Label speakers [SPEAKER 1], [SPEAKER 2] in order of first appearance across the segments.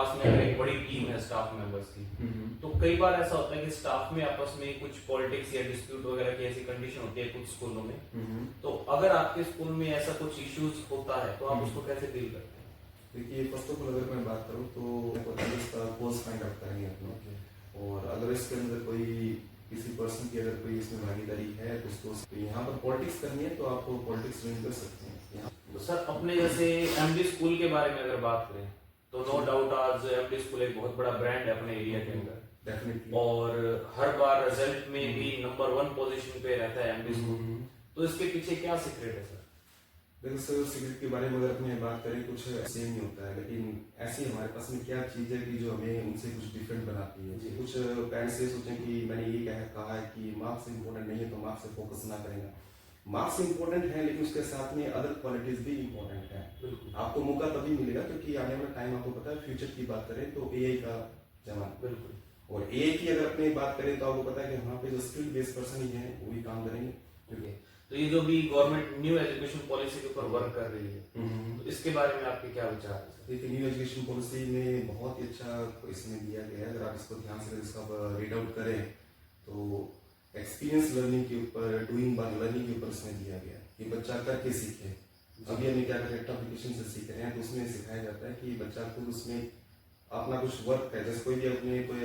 [SPEAKER 1] पास में अगर एक बड़ी टीम है स्टाफ मेंबर्स की, तो कई बार ऐसा होता है कि स्टाफ में आपस में कुछ पॉलिटिक्स या डिस्प्यूट वगैरह की ऐसी कंडीशन होती है कुछ स्कूलों में। तो अगर आपके स्कूल में ऐसा कुछ इश्यूज होता है तो आप उसको कैसे डील करते हैं?
[SPEAKER 2] देखिए, फर्स्ट ऑफ ऑल अगर मैं बात करूँ तो इसका कोर्स फाइंड आउट करेंगे अपना, और अगर इसके अंदर कोई किसी पर्सन की अगर कोई इसमें भागीदारी है तो उसको यहाँ पर पॉलिटिक्स करनी है तो आप पॉलिटिक्स ज्वाइन कर सकते हैं यहाँ।
[SPEAKER 1] तो सर अपने जैसे एमडी स्कूल के बारे में अगर बात करें तो नो डाउट आज एमडी स्कूल एक बहुत बड़ा ब्रांड है अपने एरिया के अंदर,
[SPEAKER 2] डेफिनेटली,
[SPEAKER 1] और हर बार रिजल्ट में भी नंबर 1 पोजीशन पे रहता है एमडी स्कूल। तो इसके पीछे क्या सीक्रेट है सर?
[SPEAKER 2] देखो सर, सिगरेट के बारे में अगर अपने बात करें कुछ सेम नहीं होता है, लेकिन ऐसी हमारे पास में क्या चीज़ है कि जो हमें उनसे कुछ डिफरेंट बनाती है। कुछ पेरेंट्स ये सोचें कि मैंने ये कहा है कि मार्क्स इंपॉर्टेंट नहीं है तो मार्क्स से फोकस ना करेंगे। मार्क्स इंपॉर्टेंट है, लेकिन उसके साथ में अदर क्वालिटीज भी इंपॉर्टेंट है। आपको मौका तभी मिलेगा क्योंकि आने वाला टाइम आपको पता है, फ्यूचर की बात करें तो एआई का जमाना,
[SPEAKER 1] बिल्कुल,
[SPEAKER 2] और एआई की अगर अपनी बात करें तो आपको पता है कि वहाँ पे जो स्किल बेस्ड पर्सन ही है वो भी काम करेंगे।
[SPEAKER 1] तो ये जो भी गवर्नमेंट न्यू एजुकेशन पॉलिसी के ऊपर वर्क कर रही है, तो इसके बारे में आपके क्या विचार है सर?
[SPEAKER 2] देखिए, न्यू एजुकेशन पॉलिसी में बहुत ही अच्छा इसमें दिया गया है। अगर आप इसको ध्यान से इसका रीड आउट करें तो एक्सपीरियंस लर्निंग के ऊपर, डूइंग बाय लर्निंग के ऊपर इसमें दिया गया है कि बच्चा करके सीखे। अभी हम क्या करें, एप्लीकेशन से सीख रहे हैं तो उसमें सिखाया जाता है कि बच्चा खुद उसमें अपना कुछ वर्क है, जैसे कोई भी अपने कोई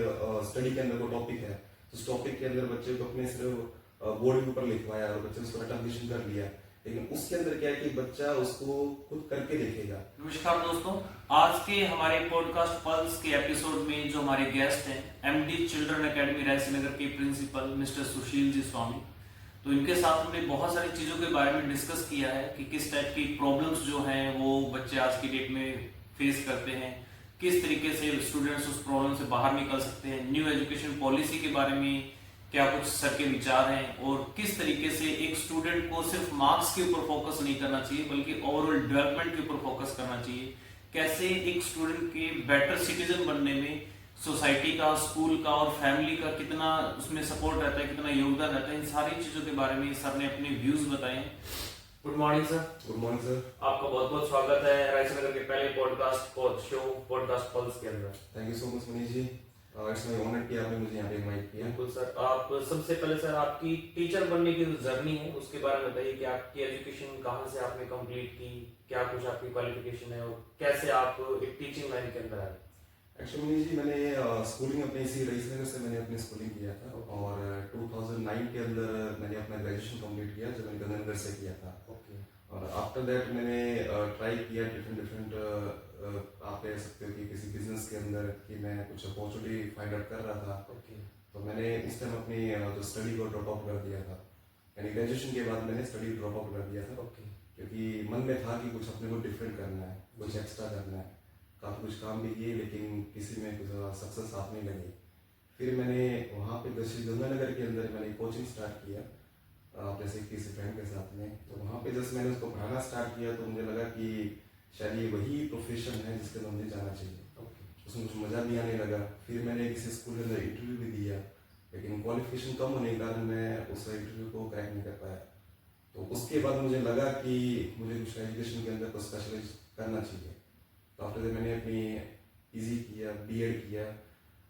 [SPEAKER 2] स्टडी के अंदर कोई टॉपिक है तो उस टॉपिक के अंदर बच्चे को अपने सिर्फ बोर्ड के ऊपर लिखवाया और बच्चे उसको एप्लीकेशन कर लिया, लेकिन उसके अंदर क्या है कि बच्चा उसको खुद करके देखेगा।
[SPEAKER 3] नमस्कार दोस्तों, आज के हमारे पॉडकास्ट पल्स के एपिसोड में जो हमारे गेस्ट हैं एमडी चिल्ड्रन एकेडमी रायसीनगर के प्रिंसिपल मिस्टर सुशील जी स्वामी, तो इनके साथ हमने बहुत सारी चीजों के बारे में डिस्कस किया है कि किस टाइप की प्रॉब्लम्स जो हैं वो बच्चे आज की डेट में फेस करते हैं, किस तरीके से स्टूडेंट्स उस प्रॉब्लम से बाहर निकल सकते हैं, न्यू एजुकेशन पॉलिसी के बारे में क्या कुछ सर के विचार हैं, और किस तरीके से एक स्टूडेंट को सिर्फ मार्क्स के ऊपर फोकस नहीं करना चाहिए बल्कि ओवरऑल डेवलपमेंट के ऊपर फोकस करना चाहिए। कैसे एक स्टूडेंट के बेटर सिटीजन बनने में सोसाइटी का, स्कूल का और फैमिली का कितना उसमें सपोर्ट रहता है, कितना योगदान रहता है, इन सारी चीजों के बारे में सर ने अपने व्यूज बताए।
[SPEAKER 1] Good morning sir.
[SPEAKER 2] Good morning sir.
[SPEAKER 1] आपका बहुत बहुत स्वागत है रायसीनगर के पहले पॉडकास्ट पल्स के अंदर।
[SPEAKER 2] Thank you so much Manish ji, it's my honour कि आपने मुझे यहाँ पे इनवाइट किया।
[SPEAKER 1] बिल्कुल सर, आप सबसे पहले सर आपकी टीचर बनने की जो जर्नी है उसके बारे में बताइए कि आपकी एजुकेशन कहाँ से आपने कंप्लीट की, क्या कुछ आपकी क्वालिफिकेशन है और कैसे आप एक टीचिंग लाइन के अंदर आए?
[SPEAKER 2] एक्चुअली मनीष जी, मैंने स्कूलिंग अपने इसी रायसीनगर से मैंने अपनी स्कूलिंग किया था, और 2009 के अंदर मैंने अपना ग्रेजुएशन कंप्लीट किया जो मैंने गंगानगर से किया था। और आफ्टर दैट मैंने ट्राई किया डिफरेंट आप कह सकते हो कि किसी बिजनेस के अंदर कि मैं कुछ अपॉर्चुनिटी फाइंड आउट कर रहा था। तो मैंने इस टाइम अपनी जो स्टडी को ड्रॉप आउट कर दिया था, यानी ग्रेजुएशन के बाद मैंने स्टडी ड्रॉप आउट कर दिया था, क्योंकि मन में था कि कुछ अपने को डिफरेंट करना है, कुछ एक्स्ट्रा करना है। काफ़ी कुछ काम भी किए लेकिन किसी में कुछ सक्सेस हाथ नहीं लगी। फिर मैंने वहाँ पे गंगानगर के अंदर मैंने कोचिंग स्टार्ट किया, जैसे किसी फ्रेंड के साथ में। तो वहाँ पे जैसे मैंने उसको पढ़ाना स्टार्ट किया तो मुझे लगा कि शायद ये वही प्रोफेशन है जिसके अंदर मुझे जाना चाहिए। उसमें कुछ मज़ा भी आने लगा। फिर मैंने किसी स्कूल के अंदर इंटरव्यू भी दिया, लेकिन क्वालिफिकेशन कम होने के कारण मैं उस इंटरव्यू को क्रैक नहीं कर पाया। तो उसके बाद मुझे लगा कि मुझे कुछ एजुकेशन के अंदर कुछ स्पेशलाइज करना चाहिए। तो आफ्टर दैट मैंने अपनी पीजी किया, बीएड किया,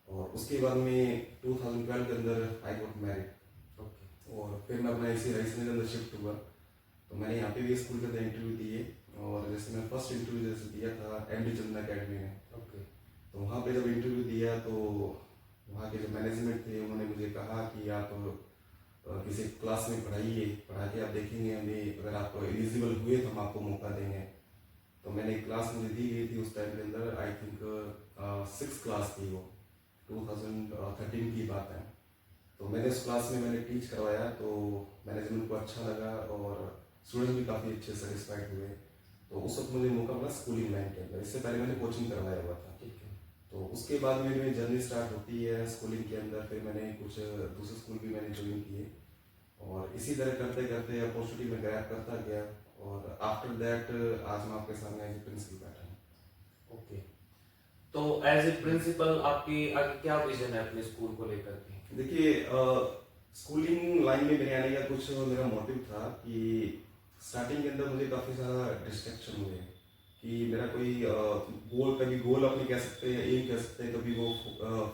[SPEAKER 2] और उसके बाद में 2012 के अंदर आई गॉट मैरिड, और फिर मैं अपना इसी रायसीनगर के अंदर शिफ्ट हुआ। तो मैंने यहाँ पे भी स्कूल के अंदर इंटरव्यू दिए, और जैसे मैं फर्स्ट इंटरव्यू जैसे दिया था एमडी चिल्ड्रन एकेडमी में। तो वहाँ पे जब इंटरव्यू दिया तो वहाँ के जो मैनेजमेंट थे उन्होंने मुझे कहा कि आप किसी क्लास में पढ़ा के आप देखेंगे, हमें अगर आप एलिजिबल हुए तो हम आपको मौका देंगे। तो मैंने क्लास मुझे दी गई थी उस टाइम के अंदर, आई थिंक 6th क्लास थी वो, 2013 की बात है। तो मैंने उस क्लास में मैंने टीच करवाया तो मैनेजमेंट को अच्छा लगा और स्टूडेंट्स भी काफ़ी अच्छे सेटिस्फाइड हुए। तो उस वक्त मुझे मौका मिला स्कूलिंग लाइन के अंदर। इससे पहले मैंने कोचिंग करवाया हुआ था। तो उसके बाद मेरी जर्नी स्टार्ट होती है स्कूलिंग के अंदर। फिर मैंने कुछ दूसरे स्कूल भी मैंने ज्वाइन किए, और इसी तरह करते करते अपॉर्चुनिटी में ग्रैब करता गया, और आफ्टर दैट आज मैं आपके सामने एज प्रिंसिपल बैठा हूँ।
[SPEAKER 1] ओके, तो एज ए प्रिंसिपल आपकी आगे क्या विजन है अपने स्कूल को लेकर के?
[SPEAKER 2] देखिए, स्कूलिंग लाइन में मेरे आने का कुछ मेरा मोटिव था कि स्टार्टिंग के अंदर मुझे काफ़ी सारा डिस्ट्रैक्शन हुए कि मेरा कोई गोल, कभी गोल अपने कह सकते हैं, एम कह सकते हैं, कभी वो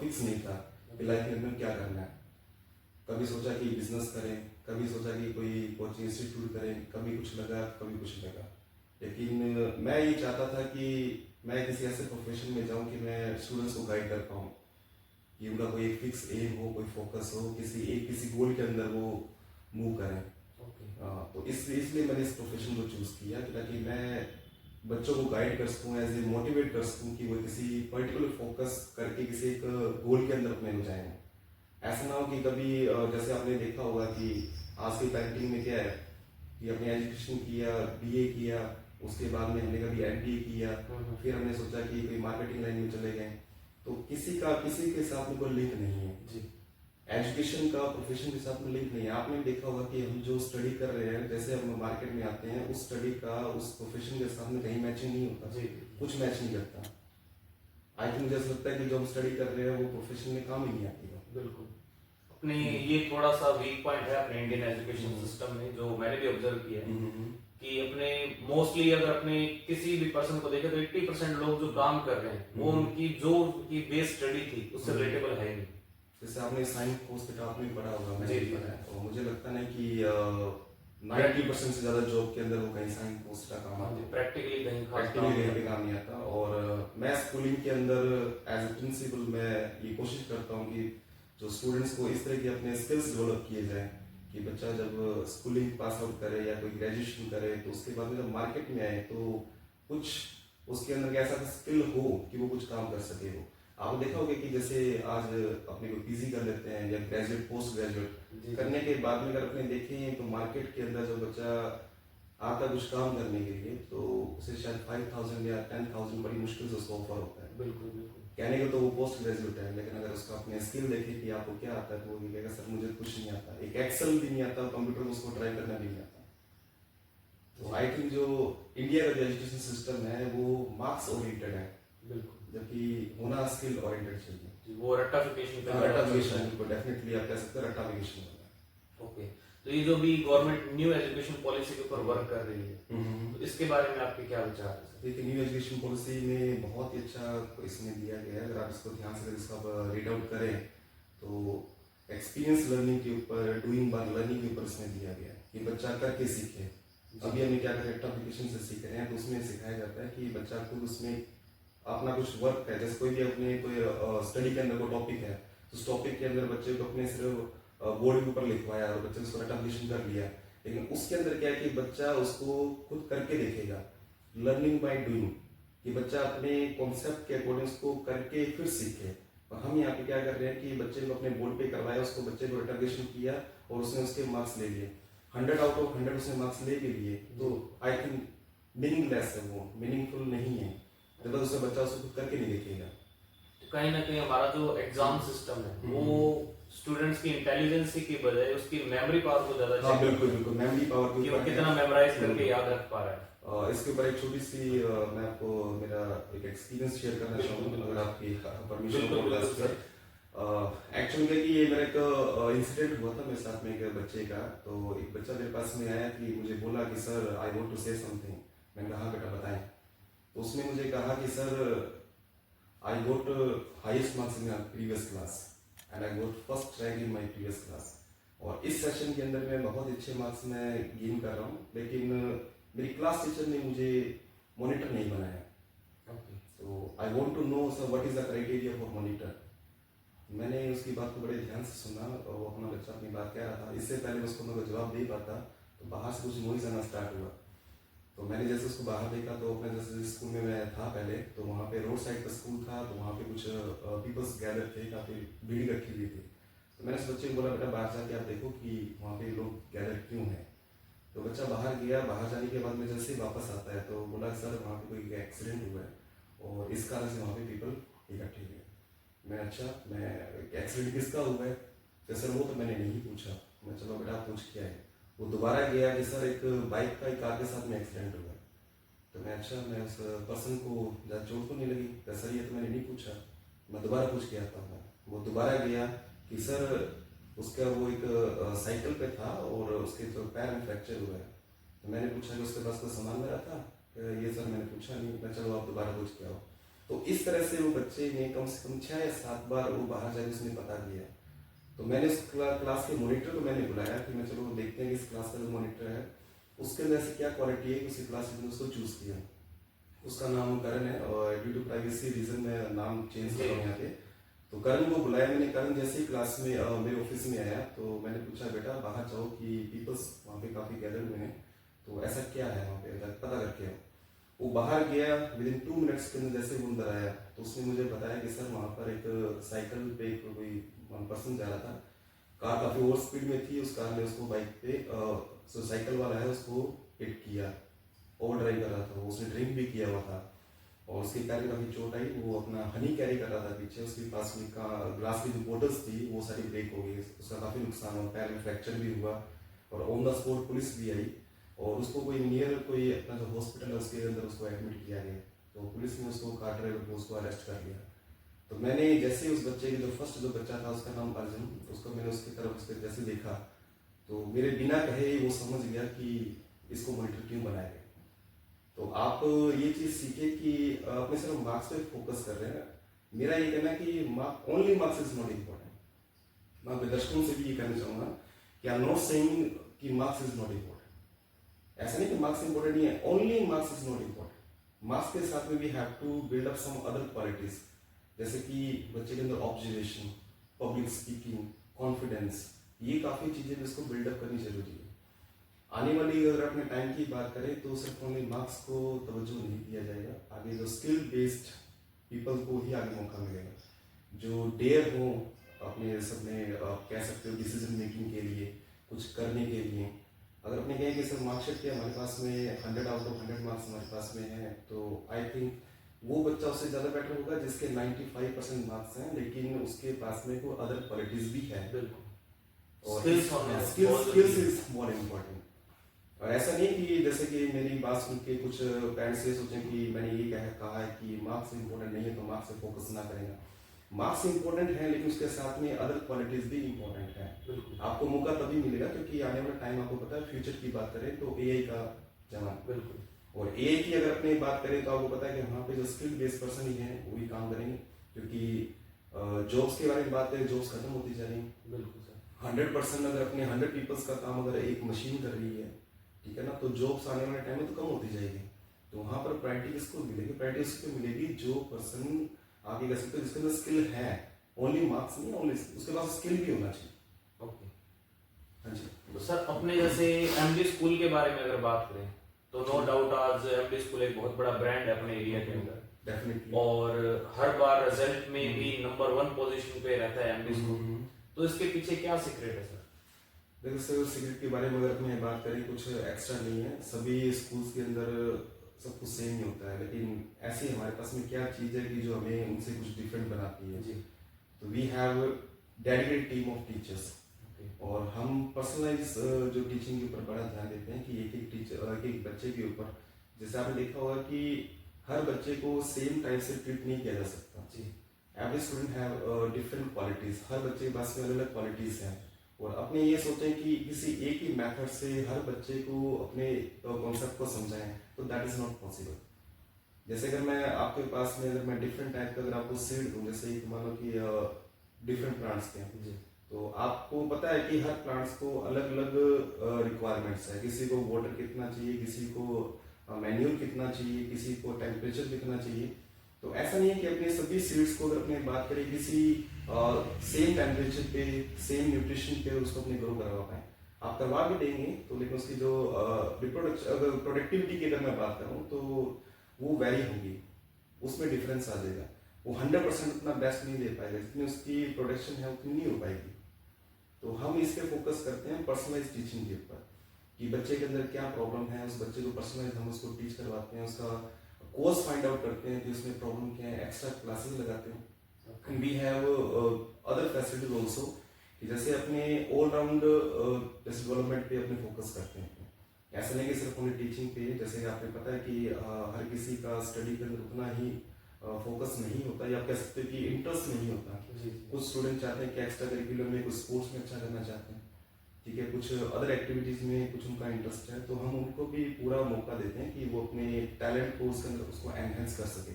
[SPEAKER 2] फिक्स नहीं था कि लाइफ में क्या करना है। कभी सोचा कि बिजनेस करें, कभी सोचा कि कोई कोचिंग इंस्टीट्यूट करें, कभी कुछ लगा, कभी कुछ लगा। लेकिन मैं ये चाहता था कि मैं किसी ऐसे प्रोफेशन में जाऊं कि मैं स्टूडेंट्स को गाइड कर पाऊँ, कि उनका कोई एक फिक्स एम हो, कोई फोकस हो, किसी गोल के अंदर वो मूव करें। तो इसलिए मैंने इस प्रोफेशन को चूज किया कि ताकि मैं बच्चों को गाइड कर सकूँ, एज ए मोटिवेट कर सकूँ कि वो किसी पर्टिकुलर फोकस करके किसी एक गोल के अंदर अपने हो जाएं। ऐसा ना हो कि कभी जैसे आपने देखा होगा कि आज की पेरेंटिंग में क्या है कि अपने एजुकेशन किया, बीए किया, उसके बाद में हमने कभी एमबीए किया, फिर हमने सोचा कि कोई मार्केटिंग लाइन में चले गए। तो किसी के साथ में कोई लिंक नहीं है जी, एजुकेशन का प्रोफेशन के साथ में लिंक नहीं है। आपने देखा होगा कि हम जो स्टडी कर रहे हैं, जैसे हम मार्केट में आते हैं, उस स्टडी का उस प्रोफेशन के साथ में कहीं मैचिंग नहीं होता जी, कुछ मैच नहीं करता। आई थिंक मुझे ऐसा लगता है कि जो हम स्टडी कर रहे हैं वो प्रोफेशन में काम ही नहीं आती है।
[SPEAKER 1] बिल्कुल। अपने ये थोड़ा सा वीक पॉइंट है अपने इंडियन एजुकेशन सिस्टम में, जो मैंने भी ऑब्जर्व किया है कि अपने मोस्टली अगर अपने किसी भी पर्सन को देखें तो 80% लोग जो काम कर रहे हैं वो उनकी बेस स्टडी थी उससे रिलेटेबल है नहीं।
[SPEAKER 2] जैसे आपने साइंस कोर्स के टॉप में पढ़ा होगा, मैंने भी पढ़ा है, और मुझे लगता नहीं कि 90% से ज्यादा जॉब के अंदर वो कहीं साइंस कोर्स का काम आता है,
[SPEAKER 1] प्रैक्टिकली कहीं
[SPEAKER 2] काम नहीं आता। और मैं स्कूलिंग के अंदर एज ए प्रिंसिपल मैं ये कोशिश करता हूँ कि जो स्टूडेंट्स को इस तरह के अपने स्किल्स डेवलप किए जाए कि बच्चा जब स्कूलिंग पास आउट करे या कोई ग्रेजुएशन करे तो उसके बाद में जब मार्केट में आए तो कुछ उसके अंदर ऐसा स्किल हो कि वो कुछ काम कर सके। वो आपने देखा होगा कि जैसे आज अपने को पीजी कर लेते हैं या ग्रेजुएट पोस्ट ग्रेजुएट करने के बाद में अगर अपने देखें तो मार्केट के अंदर जो बच्चा आता कुछ काम करने के लिए तो उसे शायद 5,000 या 10,000 बड़ी मुश्किल से उसको ऑफर होता है।
[SPEAKER 1] बिल्कुल बिल्कुल।
[SPEAKER 2] कहने को तो वो पोस्ट ग्रेजुएट है, लेकिन अगर उसका अपने स्किल देखे कि आपको क्या आता है तो वो कहेगा सर मुझे कुछ नहीं आता, एक एक्सेल भी नहीं आता, कंप्यूटर उसको ट्राई करना भी नहीं आता। तो आई थिंक जो इंडिया का जो एजुकेशन सिस्टम है वो मार्क्स ओरिएंटेड है,
[SPEAKER 1] बिल्कुल,
[SPEAKER 2] जबकि होना स्किल ओरिएंटेड चाहिए।
[SPEAKER 1] वो रट्टाफिकेशन
[SPEAKER 2] को डेफिनेटली आप कह सकते हैं रट्टाफिकेशन होता है।
[SPEAKER 1] ओके, तो ये जो भी गवर्नमेंट न्यू एजुकेशन पॉलिसी के ऊपर वर्क कर रही है तो इसके बारे में आपके क्या विचार है?
[SPEAKER 2] देखिए, न्यू एजुकेशन पॉलिसी में बहुत ही अच्छा इसमें दिया गया है। अगर आप इसको ध्यान से इसका रीड आउट करें तो एक्सपीरियंस लर्निंग के ऊपर, डूइंग बाय लर्निंग के ऊपर इसमें दिया गया है कि बच्चा करके सीखे। अभी हमें क्या करें, रट्टाफिकेशन से सीख रहे हैं तो उसमें सिखाया जाता है कि बच्चा खुद उसमें अपना कुछ वर्क है, जैसे कोई भी अपने कोई स्टडी के अंदर कोई टॉपिक है तो उस टॉपिक के अंदर बच्चे को अपने सिर्फ बोर्ड के ऊपर लिखवाया और बच्चे उसको रट्टाफिकेशन कर लिया, लेकिन उसके अंदर क्या है कि बच्चा उसको खुद करके देखेगा, लर्निंग बाय डूइंग, कि बच्चा अपने कॉन्सेप्ट के अकॉर्डिंग उसको करके फिर सीखे। और हम यहाँ पे क्या कर रहे हैं कि बच्चे को अपने बोर्ड पे करवाया, उसको बच्चे को रट्टाफिकेशन किया और उसने उसके मार्क्स ले लिए, 100 आउट ऑफ 100 उसने मार्क्स ले भी लिए, तो आई थिंक मीनिंगलेस है, वो मीनिंगफुल नहीं है जब तक उससे बच्चा उसको खुद करके नहीं देखेगा।
[SPEAKER 1] तो कहीं ना कहीं हमारा जो एग्जाम सिस्टम है वो स्टूडेंट्स की इंटेलिजेंस की बजाय उसकी मेमोरी पावर को ज्यादा
[SPEAKER 2] हाँ, बिल्कुल बिल्कुल, मेमोरी पावर
[SPEAKER 1] कि वो कितना मेमोराइज करके याद रख पा रहा है।
[SPEAKER 2] इसके ऊपर एक छोटी सी मैं आपको मेरा एक एक्सपीरियंस शेयर करना चाहूँगा अगर आपकी परमिशन हो। एक्चुअली कि ये मेरा एक इंसिडेंट हुआ था मेरे साथ में एक बच्चे का। तो एक बच्चा मेरे पास में आया कि मुझे बोला कि sir I want to say something. मैंने कहा बेटा बताएं। तो उसने मुझे कहा कि sir I got highest marks in previous class and I got first rank in my previous class. और इस सेशन के अंदर मैं बहुत अच्छे मार्क्स में गेन कर रहा हूँ, लेकिन मेरी क्लास टीचर ने मुझे मॉनिटर नहीं बनाया। तो I want to know sir what is the criteria for monitor. मैंने उसकी बात को बड़े ध्यान से सुना और वो अपना बच्चा अपनी बात कह रहा था। इससे पहले उसको मैं जवाब दे पाता तो बाहर से कुछ नॉइज आना स्टार्ट हुआ। तो मैंने जैसे उसको बाहर देखा तो अपने जैसे स्कूल में मैं था पहले, तो वहाँ पे रोड साइड का स्कूल था, तो वहाँ पे कुछ पीपल्स गैदर थे, काफ़ी भीड़ इकट्ठी हुई थी। तो मैंने उस बच्चे को बोला बेटा बाहर जाके आप देखो कि वहाँ पे लोग गैदर क्यों हैं। तो बच्चा बाहर गया। बाहर जाने के बाद में जैसे ही वापस आता है तो बोला सर वहाँ पे कोई एक्सीडेंट हुआ है और इस कारण से वहाँ पे पीपल इकट्ठे हुए। मैं अच्छा, मैं एक्सीडेंट किसका हुआ है? तो सर वो तो मैंने नहीं पूछा। मैं चलो बेटा पूछ क्या है। वो दोबारा गया कि सर एक बाइक का एक कार के साथ में एक्सीडेंट हुआ। तो मैं अच्छा, मैं उस पर्सन को ज़्यादा चोट तो नहीं लगी? तो सर ये तो मैंने नहीं पूछा। मैं दोबारा पूछ के आता हूँ। वो दोबारा गया कि सर उसका वो एक साइकिल पे था और उसके तो पैर में फ्रैक्चर हुआ है। तो मैंने पूछा कि उसके पास कोई सामान मेरा था? ये सर मैंने पूछा नहीं, मैं चलो आप दोबारा पूछ के आओ। तो इस तरह से वो बच्चे ने कम से कम 6 या 7 बार वो बाहर जाके उसने पता किया। तो मैंने उस क्लास के मॉनिटर को मैंने बुलाया कि मैं चलो देखते हैं कि इस क्लास का जो मॉनिटर है उसके अंदर से क्या क्वालिटी है, उसी क्लास में उसको चूज किया। उसका नाम करण है और ड्यू टू प्राइवेसी रीजन मैं नाम चेंज कर रहा हूँ यहाँ पे। तो करण को बुलाया मैंने। करण जैसे ही क्लास में मेरे ऑफिस में आया तो मैंने पूछा बेटा बाहर जाओ कि पीपल्स वहाँ पे काफ़ी गैदर हुए हैं, तो ऐसा क्या है वहाँ पे पता करके आओ। वो बाहर गया, विद इन 2 मिनट्स के अंदर जैसे वो अंदर आया तो उसने मुझे बताया कि सर वहाँ पर एक साइकिल पे कोई पर्सन जा रहा था, कार काफ़ी ओवर स्पीड में थी, उस कार ने उसको बाइक पे जो साइकिल वाला है उसको हिट किया, ओवर ड्राइव कर रहा था वो, उसने ड्रिंक भी किया हुआ था और उसके पैर में काफ़ी चोट आई। वो अपना हनी कैरी कर रहा था पीछे, उसके पास में का ग्लास की जो बोटल्स थी वो सारी ब्रेक हो गई, उसका काफ़ी नुकसान हुआ, पैर में फ्रैक्चर भी हुआ और ऑन द स्पॉट पुलिस भी आई और उसको कोई नियर कोई अपना जो हॉस्पिटल है उसके अंदर उसको एडमिट किया गया। तो पुलिस ने उसको कार ड्राइवर को उसको अरेस्ट कर लिया। तो मैंने जैसे उस बच्चे के जो फर्स्ट जो बच्चा था उसका नाम अर्जुन, उसको मैंने उसकी तरफ उसके जैसे देखा तो मेरे बिना कहे वो समझ गया कि इसको मॉनिटर क्यों बनाया गया। तो आप ये चीज़ सीखे कि अपने सिर्फ मार्क्स पे फोकस कर रहे हैं। मेरा ये कहना है कि only marks is not important. मैं अपने दर्शकों से भी ये कहना चाहूँगा कि आई एम नॉट सेइंग कि मार्क्स इज नॉट इम्पोर्टेंट। ऐसा नहीं कि मार्क्स इंपॉर्टेंट नहीं है, only marks is not important. Marks के साथ में we have to build up some other qualities, जैसे कि बच्चे के अंदर ऑब्जर्वेशन, पब्लिक स्पीकिंग, कॉन्फिडेंस, ये काफ़ी चीज़ें जिसको बिल्डअप करनी जरूरी है। आने वाली अगर अपने टाइम की बात करें तो सिर्फ ओनली मार्क्स को तवज्जो नहीं दिया जाएगा, आगे जो स्किल बेस्ड पीपल को ही आगे मौका मिलेगा, जो डेयर हो अपने सब में कह सकते हो डिसीजन मेकिंग के लिए, कुछ करने के लिए। अगर अपने कहें कि सर मार्कशीट के हमारे पास में 100 आउट ऑफ 100 मार्क्स हमारे पास में है, तो आई थिंक वो बच्चा उससे ज़्यादा बेटर होगा जिसके 95% मार्क्स हैं लेकिन उसके पास में कोई अदर क्वालिटीज भी है।
[SPEAKER 1] बिल्कुल,
[SPEAKER 2] स्किल्स इज मोर इम्पोर्टेंट। और ऐसा नहीं कि जैसे कि मेरी बात सुन के कुछ पेरेंट्स ये सोचें कि मैंने ये कहा है कि मार्क्स इंपॉर्टेंट नहीं है तो मार्क्स पे फोकस ना करेंगे। मार्क्स इंपॉर्टेंट है लेकिन उसके साथ में अदर क्वालिटीज भी इंपॉर्टेंट है। आपको मौका तभी मिलेगा क्योंकि आने वाला टाइम आपको पता है, फ्यूचर की बात करें तो एआई का जमाना,
[SPEAKER 1] बिल्कुल,
[SPEAKER 2] और एआई की अगर अपनी बात करें तो आपको पता है कि वहाँ पे जो स्किल बेस्ड पर्सन ही है वो भी काम करेंगे, क्योंकि जॉब्स के बारे में बात करें, जॉब्स खत्म होती जा रही हैं।
[SPEAKER 1] बिल्कुल सर,
[SPEAKER 2] 100% अगर अपने 100 पीपल्स का काम अगर एक मशीन कर रही है, ठीक है ना, तो जॉब्स आने वाले टाइम में तो कम होती जाएगी। तो वहाँ पर प्रायोरिटी किसको मिलेगी? प्रायोरिटी उसको मिलेगी जो पर्सन आगे कह सकते हो जिसके अंदर स्किल है, ओनली मार्क्स नहीं, ओनली उसके पास स्किल भी होना चाहिए।
[SPEAKER 1] ओके।
[SPEAKER 2] हाँ जी।
[SPEAKER 1] तो सर अपने जैसे एमडी स्कूल के बारे में अगर बात करें तो नो डाउट आज एमडी स्कूल एक बहुत बड़ा ब्रांड है अपने एरिया के अंदर,
[SPEAKER 2] डेफिनेटली,
[SPEAKER 1] और हर बार रिजल्ट में भी नंबर 1 पोजीशन पे रहता है एमडी स्कूल। तो इसके पीछे क्या सीक्रेट है सर?
[SPEAKER 2] देखो सर, सीक्रेट के बारे में अगर मैं बात करें कुछ एक्स्ट्रा नहीं है, सभी स्कूल्स के अंदर सब कुछ सेम ही होता है, लेकिन ऐसे हमारे पास में क्या चीज़ है कि जो हमें उनसे कुछ डिफरेंट बनाती है।
[SPEAKER 1] जी।
[SPEAKER 2] तो we have dedicated team of teachers, और हम पर्सनलाइज जो टीचिंग के ऊपर बड़ा ध्यान देते हैं कि एक टीचर एक बच्चे के ऊपर, जैसे आपने देखा होगा कि हर बच्चे को सेम टाइप से ट्रीट नहीं किया जा सकता।
[SPEAKER 1] जी।
[SPEAKER 2] Every student have different qualities, हर बच्चे के पास में अलग अलग क्वालिटीज हैं, और अपने ये सोचें कि किसी एक ही मेथड से हर बच्चे को अपने कॉन्सेप्ट को समझाएं, तो दैट इज नॉट पॉसिबल। जैसे अगर मैं आपके पास में अगर मैं डिफरेंट टाइप का अगर आपको सीड दूं, जैसे एक मान लो कि डिफरेंट प्लांट्स के हैं, तो आपको पता है कि हर प्लांट्स को अलग अलग रिक्वायरमेंट्स है, किसी को वाटर कितना चाहिए, किसी को मैन्यूर कितना चाहिए, किसी को टेम्परेचर कितना चाहिए। तो ऐसा नहीं है कि अपने सभी सीड्स को अगर अपने बात करें किसी सेम टेम्परेचर पे, सेम न्यूट्रिशन पे उसको अपने ग्रो करवा पाए। आप करवा भी देंगे तो, लेकिन उसकी जो अगर प्रोडक्टिविटी की अगर मैं बात करूँ तो वो वेरी होगी, उसमें डिफरेंस आ जाएगा। वो 100% उतना बेस्ट नहीं दे पाएगा, जितनी उसकी प्रोडक्शन है उतनी नहीं हो पाएगी। तो हम इस पे फोकस करते हैं पर्सनलाइज टीचिंग के ऊपर, कि बच्चे के अंदर क्या प्रॉब्लम है, उस बच्चे को पर्सनलाइज हम उसको टीच करवाते हैं, उसका कोर्स फाइंड आउट करते हैं कि उसमें प्रॉब्लम क्या है, एक्स्ट्रा क्लासेस लगाते हैं। We have other facilities also, कि जैसे अपने ऑलराउंड डेवलपमेंट पे अपने फोकस करते हैं। ऐसा नहीं कि सिर्फ उन्हें टीचिंग पे, जैसे आपको पता है कि हर किसी का स्टडी के अंदर उतना ही फोकस नहीं होता, या आप कह सकते हैं कि इंटरेस्ट नहीं होता। कुछ स्टूडेंट चाहते हैं कि एक्स्ट्रा करिकुलर में कुछ स्पोर्ट्स में अच्छा करना चाहते हैं, ठीक है, कुछ अदर एक्टिविटीज़ में कुछ उनका इंटरेस्ट है, तो हम उनको भी पूरा मौका देते हैं कि वो अपने टैलेंट को उसके अंदर उसको एनहेंस कर सके।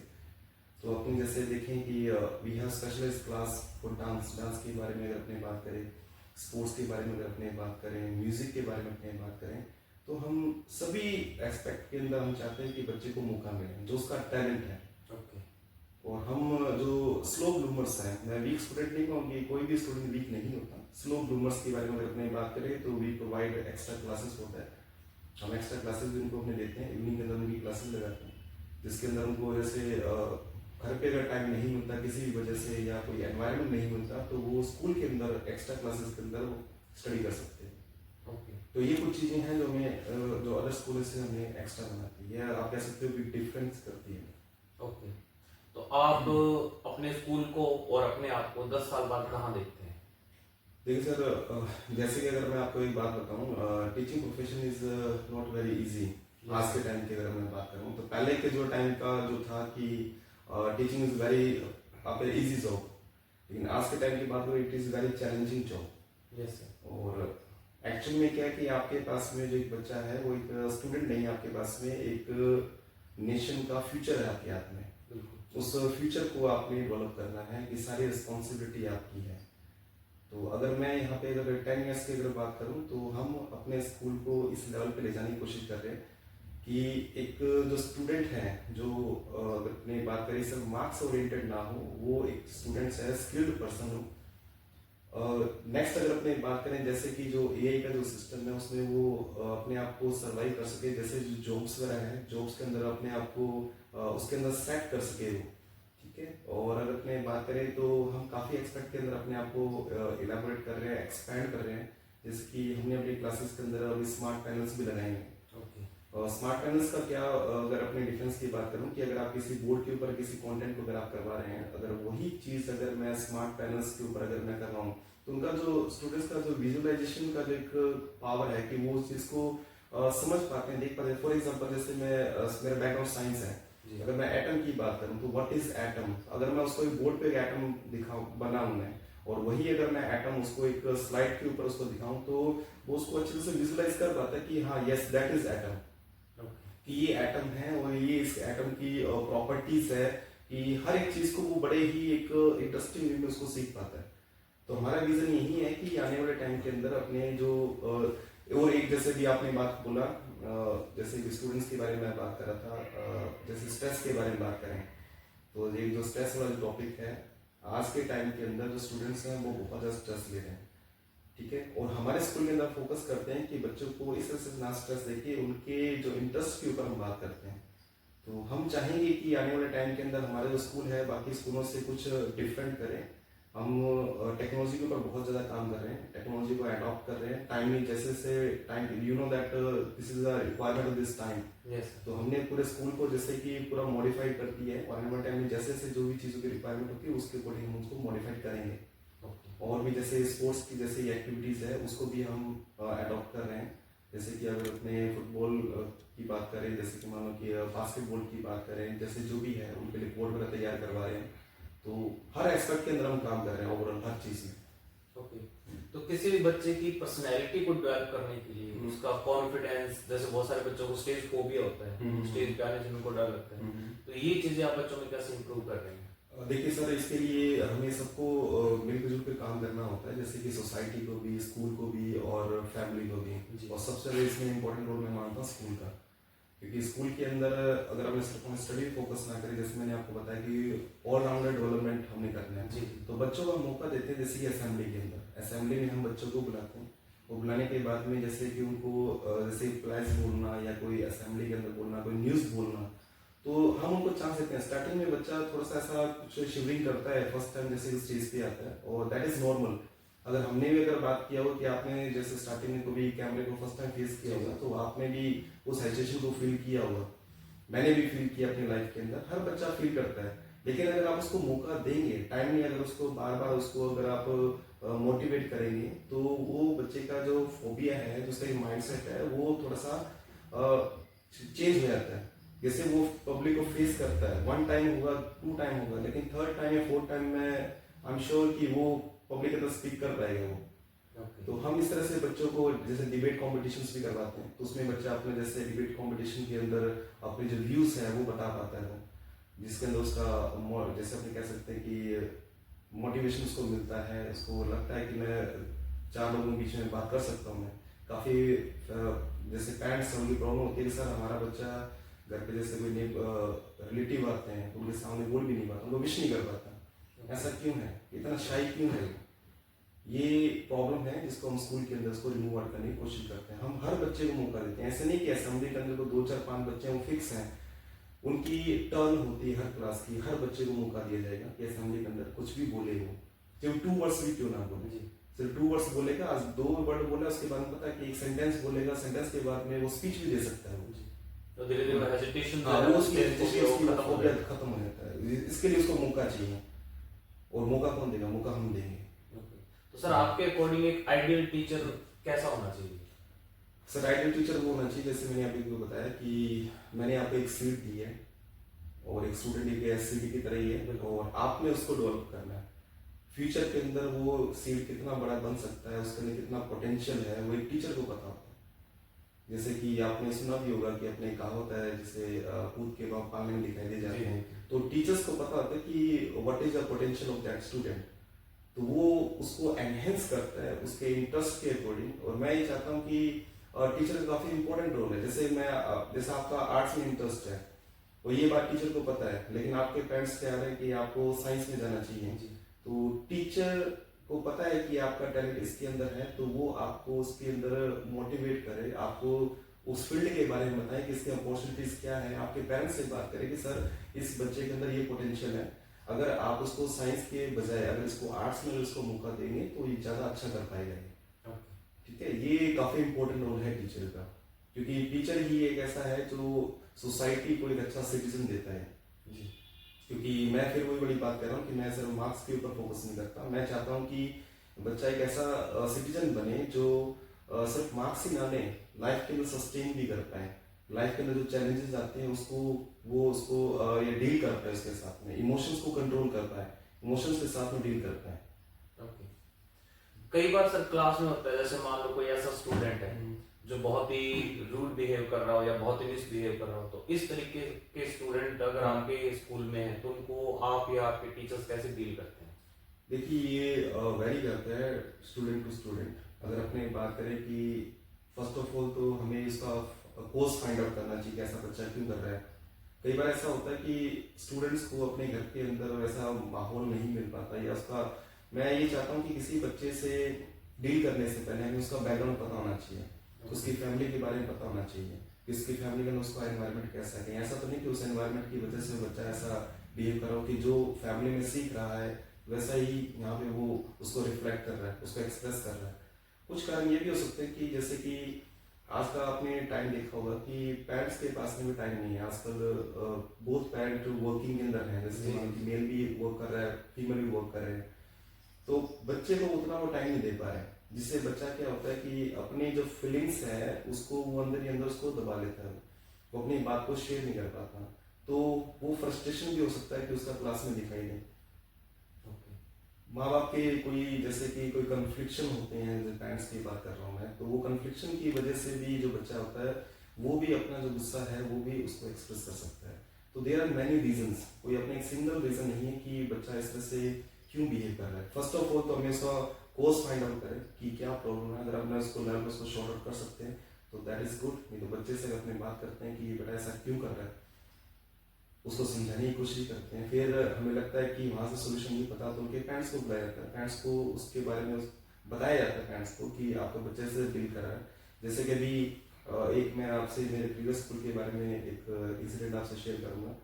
[SPEAKER 2] तो अपने जैसे देखें कि we have specialised class for dance के बारे में अगर अपने बात करें, स्पोर्ट्स के बारे में अगर अपने बात करें, म्यूज़िक के बारे में अपने बात करें, तो हम सभी एस्पेक्ट के अंदर हम चाहते हैं कि बच्चे को मौका मिले जो उसका टैलेंट है। और हम जो स्लो ब्लूमर्स हैं, मैं वीक स्टूडेंट नहीं कहूँगी, कोई भी स्टूडेंट वीक नहीं होता। स्लो ब्लूमर्स के बारे में अगर अपने बात करें तो वी प्रोवाइड एक्स्ट्रा क्लासेस होता है, हम एक्स्ट्रा क्लासेस भी उनको अपने देते हैं, इवनिंग के अंदर उनकी क्लासेस लगाते हैं, जिसके अंदर उनको जैसे घर पे अगर टाइम नहीं मिलता किसी भी वजह से या कोई एनवायरनमेंट नहीं मिलता, तो वो स्कूल के अंदर एक्स्ट्रा क्लासेस के अंदर वो स्टडी कर सकते हैं। तो ये कुछ चीज़ें हैं जो हमें जो अदर स्कूल से हमें एक्स्ट्रा बनाती है, आप कह सकते हो कि डिफरेंस करती है।
[SPEAKER 1] तो आप अपने स्कूल को और अपने आप को 10 साल बाद कहाँ देखते हैं?
[SPEAKER 2] देखिए सर, जैसे कि अगर मैं आपको एक बात बताऊं, teaching profession is not very easy. आज के टाइम की अगर मैं बात करूं तो पहले के जो टाइम का जो था कि teaching is very easy job, लेकिन आज के टाइम की बात करें it is very challenging job.
[SPEAKER 1] Yes sir.
[SPEAKER 2] और एक्चुअली में क्या है कि आपके पास में जो एक बच्चा है वो एक स्टूडेंट नहीं है, आपके पास में एक नेशन का फ्यूचर है आपके हाथ में। उस फ्यूचर को आपने डेवलप करना है, कि सारी रिस्पॉन्सिबिलिटी आपकी है। तो अगर मैं यहाँ पे अगर 10 ईयर्स की अगर बात करूँ तो हम अपने स्कूल को इस लेवल पे ले जाने की कोशिश कर रहे हैं कि एक जो स्टूडेंट है जो अगर अपनी बात करें सिर्फ मार्क्स ओरिएंटेड ना हो, वो एक स्टूडेंट्स है स्किल्ड पर्सन हो। नेक्स्ट अगर अपने बात करें जैसे कि जो एआई का जो सिस्टम है उसमें वो अपने आप को सर्वाइव कर सके, जैसे जो जॉब्स वगैरह हैं जॉब्स के अंदर अपने आप को उसके अंदर सेट कर सके वो, ठीक है। और अगर अपने बात करें तो हम काफ़ी एक्सपेक्ट के अंदर अपने आप को इलाबोरेट कर रहे हैं, एक्सपैंड कर रहे हैं, जैसे कि हमने अपनी क्लासेस के अंदर अभी स्मार्ट पैनल्स भी लगाए हैं। और स्मार्ट पैनल्स का क्या, अगर अपने डिफरेंस की बात करूं कि अगर आप किसी बोर्ड के ऊपर किसी कंटेंट को अगर आप करवा रहे हैं, अगर वही चीज़ अगर मैं स्मार्ट पैनल्स के ऊपर अगर मैं कर रहा हूँ तो उनका जो स्टूडेंट्स का जो विजुअलाइजेशन का जो एक पावर है कि वो उस चीज़ को समझ पाते हैं, देख पाते हैं। फॉर एग्जाम्पल जैसे मेरा बैकग्राउंड साइंस है, अगर मैं एटम की बात करूं तो व्हाट इज एटम, अगर मैं उसको एक बोर्ड पे एक एटम दिखाऊं बनाऊं मैं, और वही अगर मैं एटम उसको एक स्लाइड के ऊपर उसको दिखाऊं तो वो उसको अच्छे से विजुअलाइज कर पाता है कि हाँ यस दैट इज एटम, कि ये एटम है और ये इस एटम की प्रॉपर्टीज है, कि हर एक चीज को वो बड़े ही एक इंटरेस्टिंग वे में उसको सीख पाता है। तो हमारा विजन यही है कि आने वाले टाइम के अंदर अपने जो और एक जैसे भी आपने बात बोला, जैसे कि स्टूडेंट्स के बारे में मैं बात कर रहा था, जैसे स्ट्रेस के बारे में बात करें तो ये जो स्ट्रेस वाला टॉपिक है आज के टाइम के अंदर जो स्टूडेंट्स हैं वो बहुत ज़्यादा स्ट्रेस ले रहे हैं, ठीक है। और हमारे स्कूल के अंदर फोकस करते हैं कि बच्चों को इस तरह से ना स्ट्रेस देके उनके जो इंटरेस्ट के ऊपर हम बात करते हैं। तो हम चाहेंगे कि आने वाले टाइम के अंदर हमारा जो स्कूल है बाकी स्कूलों से कुछ डिफरेंट करें। हम टेक्नोलॉजी के ऊपर बहुत ज़्यादा काम कर रहे हैं, टेक्नोलॉजी को अडॉप्ट कर रहे हैं टाइमली, जैसे से time you know that this is the requirement of this time. तो हमने पूरे स्कूल को जैसे कि पूरा मॉडिफाइड कर दिया है, आने वाले टाइम में जैसे जैसे जो भी चीज़ों की रिक्वायरमेंट होती है उसके अकॉर्डिंग हम उसको मॉडिफाइड करेंगे। और भी जैसे स्पोर्ट्स की जैसे एक्टिविटीज़ है उसको भी हम अडॉप्ट कर रहे हैं, जैसे कि अगर अपने फुटबॉल की बात करें, जैसे कि मान लो कि बास्केटबॉल की बात करें, जैसे जो भी है उनके लिए कोड वगैरह तैयार करवा रहे हैं। तो हर एस्पेक्ट के अंदर हम काम कर रहे हैं ओवरऑल हर चीज़ में।
[SPEAKER 1] ओके। तो किसी भी बच्चे की पर्सनैलिटी को डेवलप करने के लिए उसका कॉन्फिडेंस, जैसे बहुत सारे बच्चों को स्टेज फोबिया होता है, स्टेज पे आने से उनको डर लगता है, तो ये चीजें आप बच्चों में कैसे इंप्रूव कर रहे हैं?
[SPEAKER 2] देखिए सर, इसके लिए हमें सबको मिलकर जुलकर काम करना होता है, जैसे कि सोसाइटी को भी, स्कूल को भी और फैमिली को भी। और सबसे ज़्यादा इसमें इम्पोर्टेंट रोल मैं मानता हूँ स्कूल का, क्योंकि स्कूल के अंदर अगर हमें सिर्फ हम स्टडी फोकस ना करें, जैसे मैंने आपको बताया कि ऑल राउंडर डेवलपमेंट हमने करना है, तो बच्चों को मौका देते हैं। जैसे कि असेंबली के अंदर, असेंबली में हम बच्चों को बुलाते हैं, वो बुलाने के बाद में जैसे कि उनको जैसे प्लाइज बोलना या कोई असेंबली के अंदर बोलना, कोई न्यूज़ बोलना, तो हम उनको चांस देते हैं। स्टार्टिंग में बच्चा थोड़ा सा ऐसा कुछ शिवरिंग करता है फर्स्ट टाइम जैसे इस चीज़ पे आता है, और दैट इज़ नॉर्मल। अगर हमने भी अगर बात किया हो कि आपने जैसे स्टार्टिंग में कभी कैमरे को फर्स्ट टाइम फेस किया होगा तो आपने भी उस सिचुएशन को फील किया होगा, मैंने भी फील किया अपनी लाइफ के अंदर, हर बच्चा फील करता है। लेकिन अगर आप उसको मौका देंगे, टाइम नहीं, अगर उसको बार बार उसको अगर आप मोटिवेट करेंगे तो वो बच्चे का जो फोबिया है, जो उसका माइंड सेट है, वो थोड़ा सा चेंज हो जाता है। जैसे वो पब्लिक को फेस करता है, 1 टाइम होगा, 2 टाइम होगा, लेकिन 3rd टाइम या 4th टाइम में आई एम श्योर कि वो पब्लिक के अंदर स्पीक कर पाएगा वो। तो हम इस तरह से बच्चों को जैसे डिबेट कॉम्पिटिशन्स भी करवाते हैं, तो उसमें बच्चा अपने जैसे डिबेट कॉम्पिटिशन के अंदर अपने जो व्यूज है वो बता पाता है, वो जिसके अंदर उसका जैसे अपने कह सकते हैं कि मोटिवेशन उसको मिलता है, उसको लगता है कि मैं 4 लोगों के बीच में बात कर सकता हूँ। मैं काफ़ी जैसे पेरेंट्स उनकी प्रॉब्लम होती है कि सर हमारा बच्चा घर पे जैसे कोई रिलेटिव आते हैं तो उनके सामने बोल भी नहीं पाता, उनको विश नहीं कर पाता, ऐसा क्यों है, इतना शाई क्यों है? ये प्रॉब्लम है जिसको हम स्कूल के अंदर उसको रिमूव आउट करने की कोशिश करते हैं। हम हर बच्चे को मौका देते हैं, ऐसे नहीं कि असेंबली के अंदर को 2 4 5 बच्चे हैं वो फिक्स हैं, उनकी टर्न होती है हर क्लास की, हर बच्चे को मौका दिया जाएगा कि असेंबली के अंदर कुछ भी बोले वो, चाहे 2 वर्ड्स भी क्यों ना बोले, सिर्फ 2 वर्ड्स बोलेगा, आज 2 वर्ड बोला उसके बाद पता है कि एक सेंटेंस बोलेगा, सेंटेंस के बाद में वो स्पीच भी दे सकता है वो,
[SPEAKER 1] तो धीरे धीरे हेजिटेशन
[SPEAKER 2] वो उसकी खत्म हो जाता है। इसके लिए उसको मौका चाहिए, और मौका कौन देगा? मौका हम देंगे।
[SPEAKER 1] तो सर आपके अकॉर्डिंग एक आइडियल टीचर कैसा होना चाहिए?
[SPEAKER 2] सर आइडियल टीचर वो होना चाहिए, जैसे मैंने अभी को बताया कि मैंने आपको एक सीट दी है और एक स्टूडेंट की एससीडी की तरह ही है, और आपने उसको डेवलप करना है। फ्यूचर के अंदर वो सीट कितना बड़ा बन सकता है, उसके लिए कितना पोटेंशियल है, वो एक टीचर को पता होता है। जैसे कि आपने सुना भी होगा कि अपने कहावत है जैसे कूद के बाद पानी में दिखाई दे जाते हैं, तो टीचर्स को पता होता है कि what is the potential of that student, तो वो उसको एनहेंस करता है उसके इंटरेस्ट के अकॉर्डिंग। और मैं ये चाहता हूँ कि टीचर का काफी इंपॉर्टेंट रोल है। जैसे आपका आर्ट्स में इंटरेस्ट है और ये बात टीचर को पता है, लेकिन आपके पेरेंट्स कह रहे हैं कि आपको साइंस में जाना चाहिए, तो टीचर को पता है कि आपका टैलेंट इसके अंदर है, तो वो आपको उसके अंदर मोटिवेट करे, आपको उस फील्ड के बारे में बताए कि इसके अपॉर्चुनिटीज क्या है। आपके पेरेंट्स से बात करें कि सर इस बच्चे के अंदर ये पोटेंशियल है, अगर आप उसको साइंस के बजाय अगर इसको आर्ट्स में उसको मौका देंगे तो ये ज्यादा अच्छा कर पाएगा। ठीक है, ये काफी इंपॉर्टेंट रोल है टीचर का, क्योंकि टीचर ही एक ऐसा है जो सोसाइटी को एक अच्छा सिटीजन देता है। क्योंकि मैं फिर वही बड़ी बात कर रहा हूँ कि मैं सिर्फ मार्क्स के ऊपर फोकस नहीं करता, मैं चाहता हूँ कि बच्चा एक ऐसा सिटीजन बने जो सिर्फ मार्क्स ही ना ले, लाइफ के अंदर सस्टेन भी कर पाए, लाइफ के अंदर जो चैलेंजेस आते हैं उसको ये डील कर पाए, उसके साथ में इमोशंस को कंट्रोल कर पाए, इमोशंस के साथ में डील कर पाए।
[SPEAKER 1] कई बार सर क्लास में होता है, जैसे मान लो कोई ऐसा स्टूडेंट है जो बहुत ही रूड बिहेव कर रहा हो या बहुत ही मिसबिहेव कर रहा हो, तो इस तरीके के स्टूडेंट अगर आपके स्कूल में है तो उनको आप या आपके टीचर्स कैसे डील करते हैं?
[SPEAKER 2] देखिए ये वेरी करता है स्टूडेंट टू स्टूडेंट। अगर अपने बात करें कि फर्स्ट ऑफ ऑल तो हमें इसका कोज फाइंड आउट करना चाहिए कि ऐसा बच्चा क्यों कर रहा है। कई बार ऐसा होता है कि स्टूडेंट्स को अपने घर के अंदर वैसा माहौल नहीं मिल पाता, या उसका मैं ये चाहता हूँ कि किसी बच्चे से डील करने से पहले हमें उसका बैकग्राउंड पता होना चाहिए, उसकी फैमिली के बारे में पता होना चाहिए कि उसकी फैमिली का उसका एनवायरनमेंट कैसा है। कहीं ऐसा तो नहीं कि उस एनवायरनमेंट की वजह से बच्चा ऐसा बिहेव कर रहा हो कि जो फैमिली में सीख रहा है वैसा ही यहाँ पे वो उसको रिफ्लेक्ट कर रहा है, उसको एक्सप्रेस कर रहा है। कुछ कारण ये भी हो सकते हैं कि जैसे कि आज का आपने टाइम देखा होगा कि पेरेंट्स के पास में भी टाइम नहीं है आजकल। बहुत पेरेंट वर्किंग के अंदर है, जैसे मेल भी वर्क कर रहा है, फीमेल भी वर्क कर रहे हैं, तो बच्चे को उतना वो टाइम नहीं दे पा रहे हैं, जिससे बच्चा क्या होता है कि अपनी जो फीलिंग्स है उसको वो अंदर ही अंदर उसको दबा लेता है, वो अपनी बात को शेयर नहीं कर पाता, तो वो फ्रस्ट्रेशन भी हो सकता है कि उसका क्लास में दिखाई दे। माँ बाप के कोई जैसे कि कोई कन्फ्लिक्शन होते हैं, जैसे पेरेंट्स की बात कर रहा हूँ मैं, तो वो कन्फ्लिक्शन की वजह से भी जो बच्चा होता है वो भी अपना जो गुस्सा है वो भी उसको एक्सप्रेस कर सकता है। तो देयर आर मैनी रीजंस, कोई अपने एक सिंगल रीजन नहीं है कि बच्चा इस तरह से क्यों बिहेव कर रहा है। फर्स्ट ऑफ ऑल तो हमें उसका कोज फाइंड आउट करें कि क्या प्रॉब्लम है। अगर अपने उसको लेवल उसको शॉर्ट आउट कर सकते हैं तो दैट इज गुड। नहीं तो बच्चे से अपने बात करते हैं कि ये बेटा ऐसा क्यों कर रहा है, उसको समझाने की कोशिश करते हैं। फिर हमें लगता है कि वहाँ से सोल्यूशन नहीं पता तो उनके पेरेंट्स को बुलाया जाता है, पेरेंट्स को उसके बारे में बताया जाता है पेरेंट्स को कि आपके बच्चे से डील कर रहा है। जैसे कि अभी एक मैं आपसे मेरे प्रीवियस स्कूल के बारे में एक इंसिडेंट आपसे शेयर करूँगा।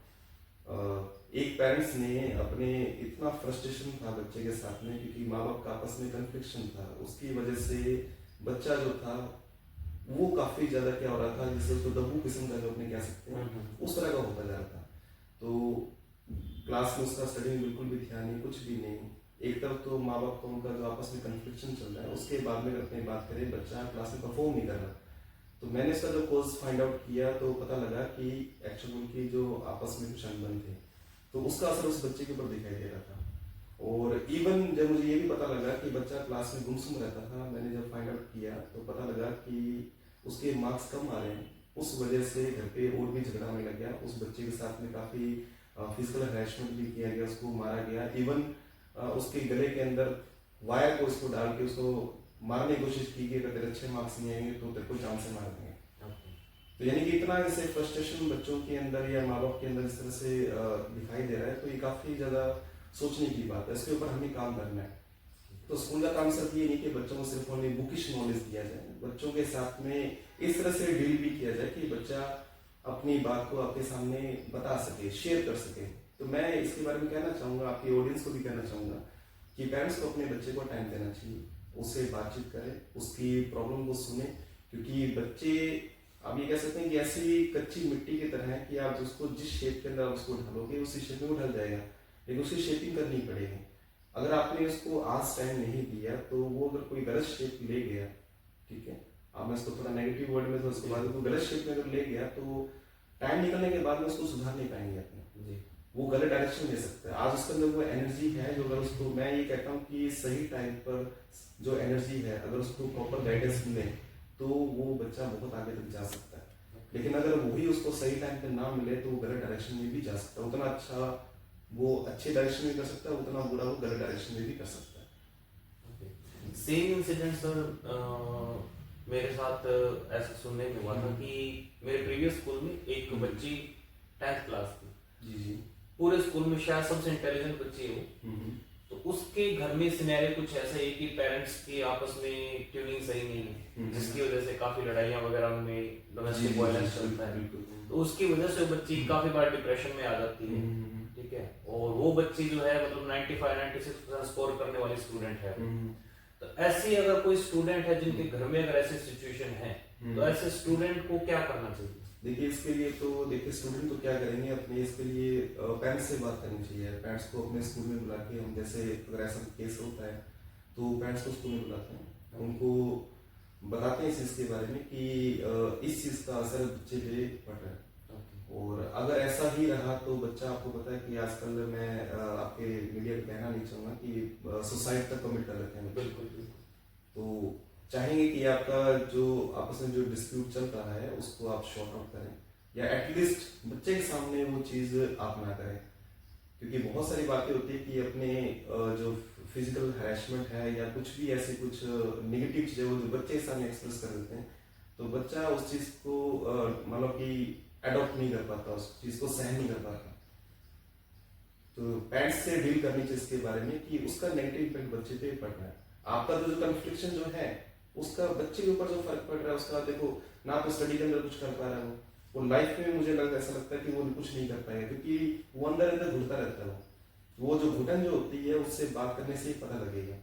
[SPEAKER 2] एक पेरेंट्स ने अपने इतना फ्रस्ट्रेशन था बच्चे के साथ में, क्योंकि माँ बाप का आपस में कन्फ्लिक्शन था, उसकी वजह से बच्चा जो था वो काफ़ी ज़्यादा क्या हो रहा था, जिससे उसको दबू किस्म का जो अपने कह सकते हैं उस तरह का होता जा रहा था। तो क्लास में उसका स्टडी में बिल्कुल भी ध्यान नहीं, कुछ भी नहीं। एक तरफ तो माँ बाप का उनका जो आपस में कन्फ्लिक्शन चल रहा है, उसके बाद में अपनी बात करें बच्चा क्लास में परफॉर्म नहीं कर रहा। तो मैंने इसका जो कोर्स फाइंड आउट किया तो पता लगा कि एक्चुअली उनकी जो आपस में कुछ अनबन थे, तो उसका असर उस बच्चे के ऊपर दिखाई दे रहा था। और इवन जब मुझे ये भी पता लगा कि बच्चा क्लास में गुमसुम रहता था, मैंने जब फाइंड आउट किया तो पता लगा कि उसके मार्क्स कम आ रहे हैं, उस वजह से घर पे और भी झगड़ा होने लग गया। उस बच्चे के साथ में काफ़ी फिजिकल हरेसमेंट भी किया गया, उसको मारा गया। इवन उसके गले के अंदर वायर को उसको डाल के उसको मारने की कोशिश की कि अगर तेरे अच्छे मार्क्स नहीं आएंगे तो तेरे को जान से मार देंगे। तो यानी कि इतना जैसे फ्रस्ट्रेशन बच्चों के अंदर या माँ बाप के अंदर इस तरह से दिखाई दे रहा है, तो ये काफ़ी ज़्यादा सोचने की बात है। इसके ऊपर हमें काम करना है। तो स्कूल का काम सिर्फ ये नहीं कि बच्चों को सिर्फ ओनली बुकिश नॉलेज दिया जाए, बच्चों के साथ में इस तरह से डील भी किया जाए कि बच्चा अपनी बात को आपके सामने बता सके, शेयर कर सके। तो मैं इसके बारे में कहना चाहूँगा, आपकी ऑडियंस को भी कहना चाहूँगा कि पेरेंट्स को अपने बच्चे को टाइम देना चाहिए, उससे बातचीत करें, उसकी प्रॉब्लम को सुने। क्योंकि बच्चे आप ये कह सकते हैं कि ऐसी कच्ची मिट्टी की तरह है कि आप उसको जिस शेप के अंदर आप उसको ढलोगे उसी शेप में वो ढल जाएगा, लेकिन उसकी शेपिंग करनी पड़ेगी। अगर आपने उसको आज टाइम नहीं दिया तो वो अगर कोई गलत शेप ले गया, ठीक है, अब मैं इसको थोड़ा नेगेटिव वर्ड में तो उसके बाद वो गलत शेप में अगर ले गया तो टाइम निकलने के बाद में उसको सुधार नहीं पाएंगे अपने, वो गलत डायरेक्शन ले सकता है। आज उसके अंदर वो एनर्जी है जो अगर उसको, मैं ये कहता हूँ कि सही टाइम पर जो एनर्जी है अगर उसको प्रॉपर गाइडेंस मिले तो वो बच्चा बहुत आगे तक जा सकता है। लेकिन अगर वही उसको सही टाइम पे ना मिले तो वो गलत डायरेक्शन में भी जा सकता है। उतना अच्छा वो अच्छे डायरेक्शन में कर सकता है, उतना बुरा वो गलत डायरेक्शन में भी कर सकता है।
[SPEAKER 1] सेम इंसिडेंट सर मेरे साथ ऐसा सुनने में हुआ था कि मेरे प्रीवियस स्कूल में एक बच्ची 10th क्लास की,
[SPEAKER 2] जी जी,
[SPEAKER 1] पूरे स्कूल में शायद सबसे इंटेलिजेंट बच्ची है वो। तो उसके घर में सिनेरियो कुछ ऐसा है कि पेरेंट्स की आपस में ट्यूनिंग सही नहीं है, जिसकी वजह से काफी लड़ाइयाँ वगैरह उनमें डोमेस्टिक वायलेंस चलता है। तो उसकी वजह से वो बच्ची काफी बार डिप्रेशन में आ जाती है, ठीक है। और वो बच्ची जो है मतलब 95-96% स्कोर करने वाली स्टूडेंट है। तो ऐसी अगर कोई स्टूडेंट है जिनके घर में अगर ऐसी सिचुएशन है तो ऐसे स्टूडेंट को क्या करना चाहिए?
[SPEAKER 2] देखिए इसके लिए तो देखिए स्टूडेंट तो क्या करेंगे, अपने इसके लिए पेरेंट्स से बात करनी चाहिए। पेरेंट्स को अपने स्कूल में बुला के, हम जैसे अगर ऐसा केस होता है तो पेरेंट्स को स्कूल में बुलाते हैं, उनको बताते हैं इस चीज़ के बारे में कि इस चीज़ का असर बच्चे पे पड़ रहा है। और अगर ऐसा ही रहा तो बच्चा, आपको पता है कि आजकल मैं आपके मीडिया को कहना नहीं चाहूँगा कि सुसाइड तक कमिट कर लेते हैं।
[SPEAKER 1] बिल्कुल।
[SPEAKER 2] तो चाहेंगे कि आपका जो आपस में जो डिस्प्यूट चल रहा है उसको आप शॉर्ट आउट करें, या एटलीस्ट बच्चे के सामने वो चीज़ आप ना करें। क्योंकि बहुत सारी बातें होती है कि अपने जो फिजिकल हैरेसमेंट है या कुछ भी ऐसे कुछ नेगेटिव चीज़ें वो जो बच्चे के सामने एक्सप्रेस कर देते हैं, तो बच्चा उस चीज़ को मतलब कि अडॉप्ट नहीं कर पाता, उस चीज़ को सहन नहीं कर पाता। तो पेरेंट्स से डील करनी चाहिए इसके बारे में कि उसका नेगेटिव इम्पैक्ट बच्चे पे पड़ रहा है। आपका जो कन्फ्लिक्शन जो है उसका बच्चे के ऊपर जो फर्क पड़ रहा है उसका, देखो ना तो स्टडी के अंदर कुछ कर पा रहा है वो लाइफ में मुझे ऐसा लगता है कि वो कुछ नहीं कर पाएगा, क्योंकि वो अंदर अंदर घुटता रहता है। वो जो घुटन जो होती है उससे बात करने से ही पता लगेगा।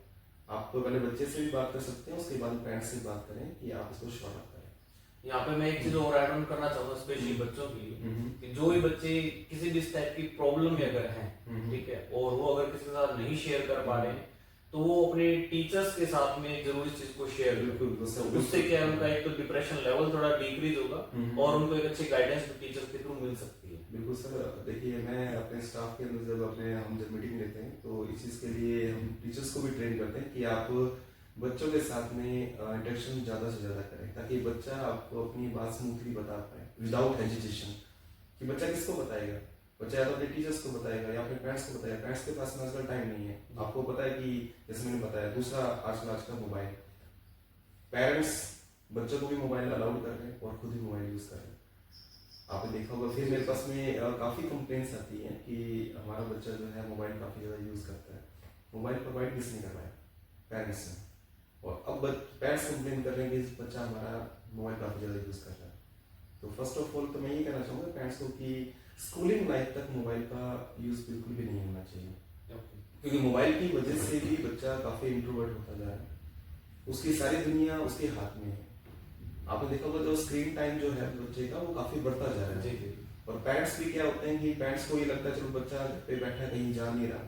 [SPEAKER 2] आप तो पहले बच्चे से भी बात कर सकते हैं, उसके बाद पेरेंट्स से बात करें कि आप इसको शॉर्ट आउट करें।
[SPEAKER 1] यहाँ पे मैं एक चीज और ऐड ऑन करना चाहूंगा स्पेशली बच्चों के लिए, कि जो भी बच्चे किसी भी इस टाइप की प्रॉब्लम में अगर हैं, ठीक है, और वो अगर किसी के साथ नहीं शेयर कर पा रहे हैं तो वो अपने टीचर्स के साथ में जरूर इस चीज को शेयर करें। उससे क्या है, उनका एक तो डिप्रेशन लेवल थोड़ा डिक्रीज होगा और उनको एक अच्छी गाइडेंस टीचर्स के थ्रू मिल सकती है।
[SPEAKER 2] बिल्कुल सर, देखिए मैं अपने स्टाफ के अंदर हम जब मीटिंग लेते हैं तो इस चीज़ के लिए हम टीचर्स को भी ट्रेन करते हैं कि आप बच्चों के साथ में इंटरेक्शन ज़्यादा से ज़्यादा करें, ताकि बच्चा आपको अपनी बात स्मूथली बता पाए विदाउट हेजिटेशन। कि बच्चा किसको बताएगा, बच्चा या तो अपने टीचर्स को बताएगा या अपने पेरेंट्स को बताएगा। पेरेंट्स के पास में आजकल टाइम नहीं है, आपको पता है कि जैसे मैंने बताया। दूसरा आज का मोबाइल, पेरेंट्स बच्चों को भी मोबाइल अलाउड कर रहे हैं और खुद ही मोबाइल यूज़ कर रहे हैं। आपने देखा होगा, फिर मेरे पास में काफ़ी कंप्लेंट्स आती हैं कि हमारा बच्चा जो है मोबाइल काफ़ी ज़्यादा यूज़ करता है। मोबाइल प्रोवाइड किसने करवाया? पेरेंट्स ने। और अब पेरेंट्स कंप्लेन कर रहे हैं कि बच्चा हमारा मोबाइल काफ़ी ज़्यादा यूज़ कर रहा है। तो फर्स्ट ऑफ ऑल तो मैं ये कहना चाहूँगा पेरेंट्स को कि स्कूलिंग लाइफ तक मोबाइल का यूज़ बिल्कुल भी नहीं होना चाहिए, क्योंकि मोबाइल की वजह से भी बच्चा काफ़ी इंट्रोवर्ट होता जा रहा है। उसकी सारी दुनिया उसके हाथ में है। आपने देखा होगा जो स्क्रीन टाइम जो है बच्चे का वो काफ़ी बढ़ता जा रहा है। और पेरेंट्स भी क्या होते हैं कि पेरेंट्स को ये लगता है चलो बच्चा घर पे बैठा है, कहीं जा नहीं रहा,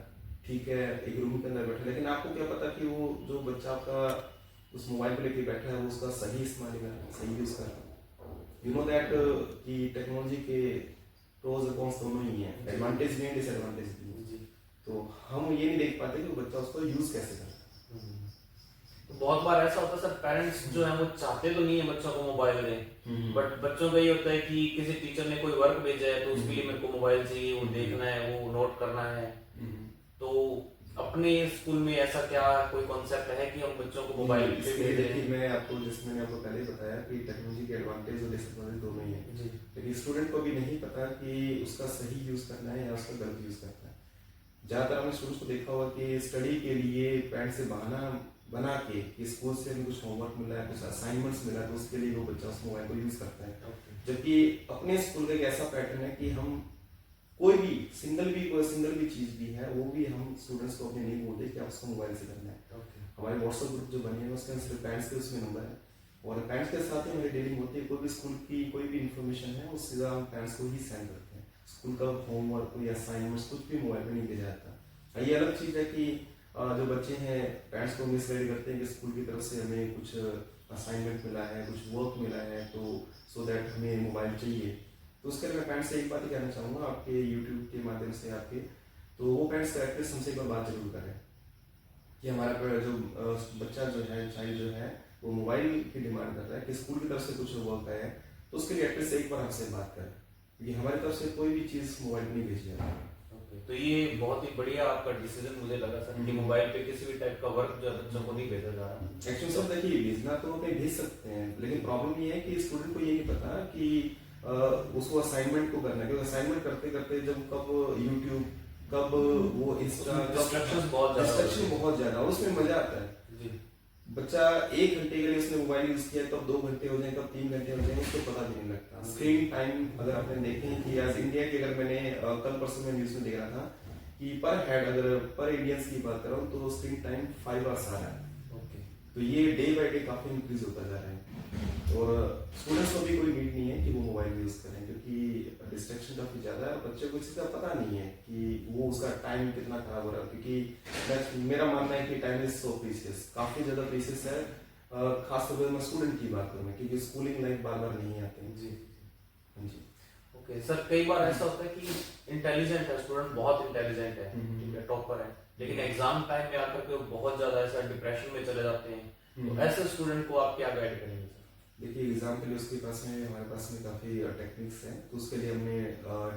[SPEAKER 2] ठीक है, एक रूम के अंदर बैठा, लेकिन आपको क्या पता कि वो जो बच्चा आपका उस मोबाइल को लेके बैठा है वो उसका सही इस्तेमाल कर रहा है, सही यूज़ कर रहा है। यू नो दैट कि टेक्नोलॉजी के प्रोज और कॉन्स दोनों ही हैं, एडवांटेज भी हैं, डिसएडवांटेज भी हैं। तो हम ये नहीं देख पाते कि वो बच्चा उसको यूज कैसे करता है।
[SPEAKER 1] तो बहुत बार ऐसा होता है सर, पेरेंट्स जो है वो चाहते तो नहीं है बच्चों को मोबाइल दें, बट बच्चों का ये होता है कि किसी टीचर ने कोई वर्क भेजा है तो उसके लिए मेरे को मोबाइल चाहिए, वो देखना है, वो नोट करना है। तो अपने स्कूल में ऐसा क्या कोई कॉन्सेप्ट है कि हम बच्चों को मोबाइल पे
[SPEAKER 2] इसलिए
[SPEAKER 1] भेज
[SPEAKER 2] देखिए
[SPEAKER 1] दें?
[SPEAKER 2] मैं आपको, जैसे मैंने आपको पहले ही बताया कि टेक्नोलॉजी के एडवांटेज और डिसएडवांटेज दोनों ही है।
[SPEAKER 1] जी।
[SPEAKER 2] लेकिन स्टूडेंट को भी नहीं पता कि उसका सही यूज करना है या उसका गलत यूज करना है। ज्यादातर हमने स्टूडेंट्स को देखा हुआ कि स्टडी के लिए पेरेंट्स से बहाना बना के कि स्कूल से हमें कुछ होमवर्क मिला है, कुछ असाइनमेंट्स मिला है, तो उसके लिए वो बच्चा उस मोबाइल को यूज करता है। जबकि अपने स्कूल का एक ऐसा पैटर्न है कि हम कोई भी सिंगल भी चीज भी है वो भी हम स्टूडेंट्स को अपने नहीं बोलते कि आप उसको मोबाइल से करना है। हमारे व्हाट्सएप ग्रुप जो बने हैं उसके अंदर सिर्फ पेरेंट्स के उसमें नंबर है, और पेरेंट्स के साथ ही हमारी डीलिंग होती है। कोई भी स्कूल की कोई भी इन्फॉर्मेशन है वो सीधा हम पेरेंट्स को ही सेंड करते हैं। स्कूल का होमवर्क, कोई असाइनमेंट्स कुछ भी मोबाइल पे नहीं भेजा जाता। ये अलग चीज है कि जो बच्चे हैं पेरेंट्स को मिसगाइड करते हैं कि स्कूल की तरफ से हमें कुछ असाइनमेंट मिला है, कुछ वर्क मिला है, तो सो दैट हमें मोबाइल चाहिए। तो उसके लिए मैं पेरेंट्स से एक बात ही कहना चाहूँगा आपके यूट्यूब के माध्यम से आपके, तो वो पेरेंट्स करेक्टर्स हमसे एक बार बात जरूर करें कि हमारा जो बच्चा जो है, चाइल्ड जो है, वो मोबाइल की डिमांड कर रहा है कि स्कूल की तरफ से कुछ वर्क आया है, तो उसके लिए एटलीस्ट एक बार हमसे बात करें, क्योंकि हमारी तरफ से कोई भी चीज़ मोबाइल पर नहीं भेजी जाती है।
[SPEAKER 1] तो ये बहुत ही बढ़िया आपका डिसीजन मुझे लगा सर कि मोबाइल पे किसी भी टाइप का वर्क जो है बच्चों को नहीं भेजा जा रहा।
[SPEAKER 2] एक्चुअली सर देखिए, भेजना तो कहीं भेज सकते हैं, लेकिन प्रॉब्लम ये है कि स्टूडेंट को ये नहीं पता कि उसको असाइनमेंट को करना है, क्योंकि असाइनमेंट करते करते जब कब यूट्यूब, कब वो इंस्टा,
[SPEAKER 1] डिस्ट्रैक्शन
[SPEAKER 2] बहुत ज्यादा, और उसमें मजा आता है। बच्चा 1 घंटे के लिए उसने मोबाइल यूज किया, कब 2 घंटे हो जाए, कब 3 घंटे हो जाए, उसको पता भी नहीं लगता। स्क्रीन टाइम अगर आपने देखें कि आज इंडिया की, अगर मैंने कल परसों में न्यूज में देख रहा था कि पर हेड, अगर पर इंडियंस की बात कर रहा हूँ, तो स्क्रीन टाइम 5 आवर्स आ रहा है। तो ये डे बाय डे काफी इंक्रीज होता जा रहा है, और स्टूडेंट्स को भी कोई नीड नहीं है कि वो मोबाइल यूज करें, क्योंकि डिस्ट्रैक्शन काफी ज्यादा है। बच्चे को इसका पता नहीं है कि वो उसका टाइम कितना खराब हो रहा है, क्योंकि मेरा मानना है कि टाइम इज सो प्रीशियस, काफी ज्यादा प्रीशियस है। खासतौर पर मैं स्टूडेंट की बात करूँ, क्योंकि स्कूलिंग लाइफ बार बार नहीं आते हैं।
[SPEAKER 1] जी
[SPEAKER 2] जी
[SPEAKER 1] ओके सर, कई बार ऐसा होता है कि इंटेलिजेंट है स्टूडेंट, बहुत इंटेलिजेंट है, ठीक है, टॉपर है, लेकिन एग्जाम टाइम में आकर के वो बहुत ज्यादा ऐसा डिप्रेशन में चले जाते हैं। तो ऐसे स्टूडेंट को आप क्या गाइड करेंगे सर?
[SPEAKER 2] देखिए, एग्जाम के लिए उसके पास में, हमारे पास में काफ़ी टेक्निक्स हैं, तो उसके लिए हमने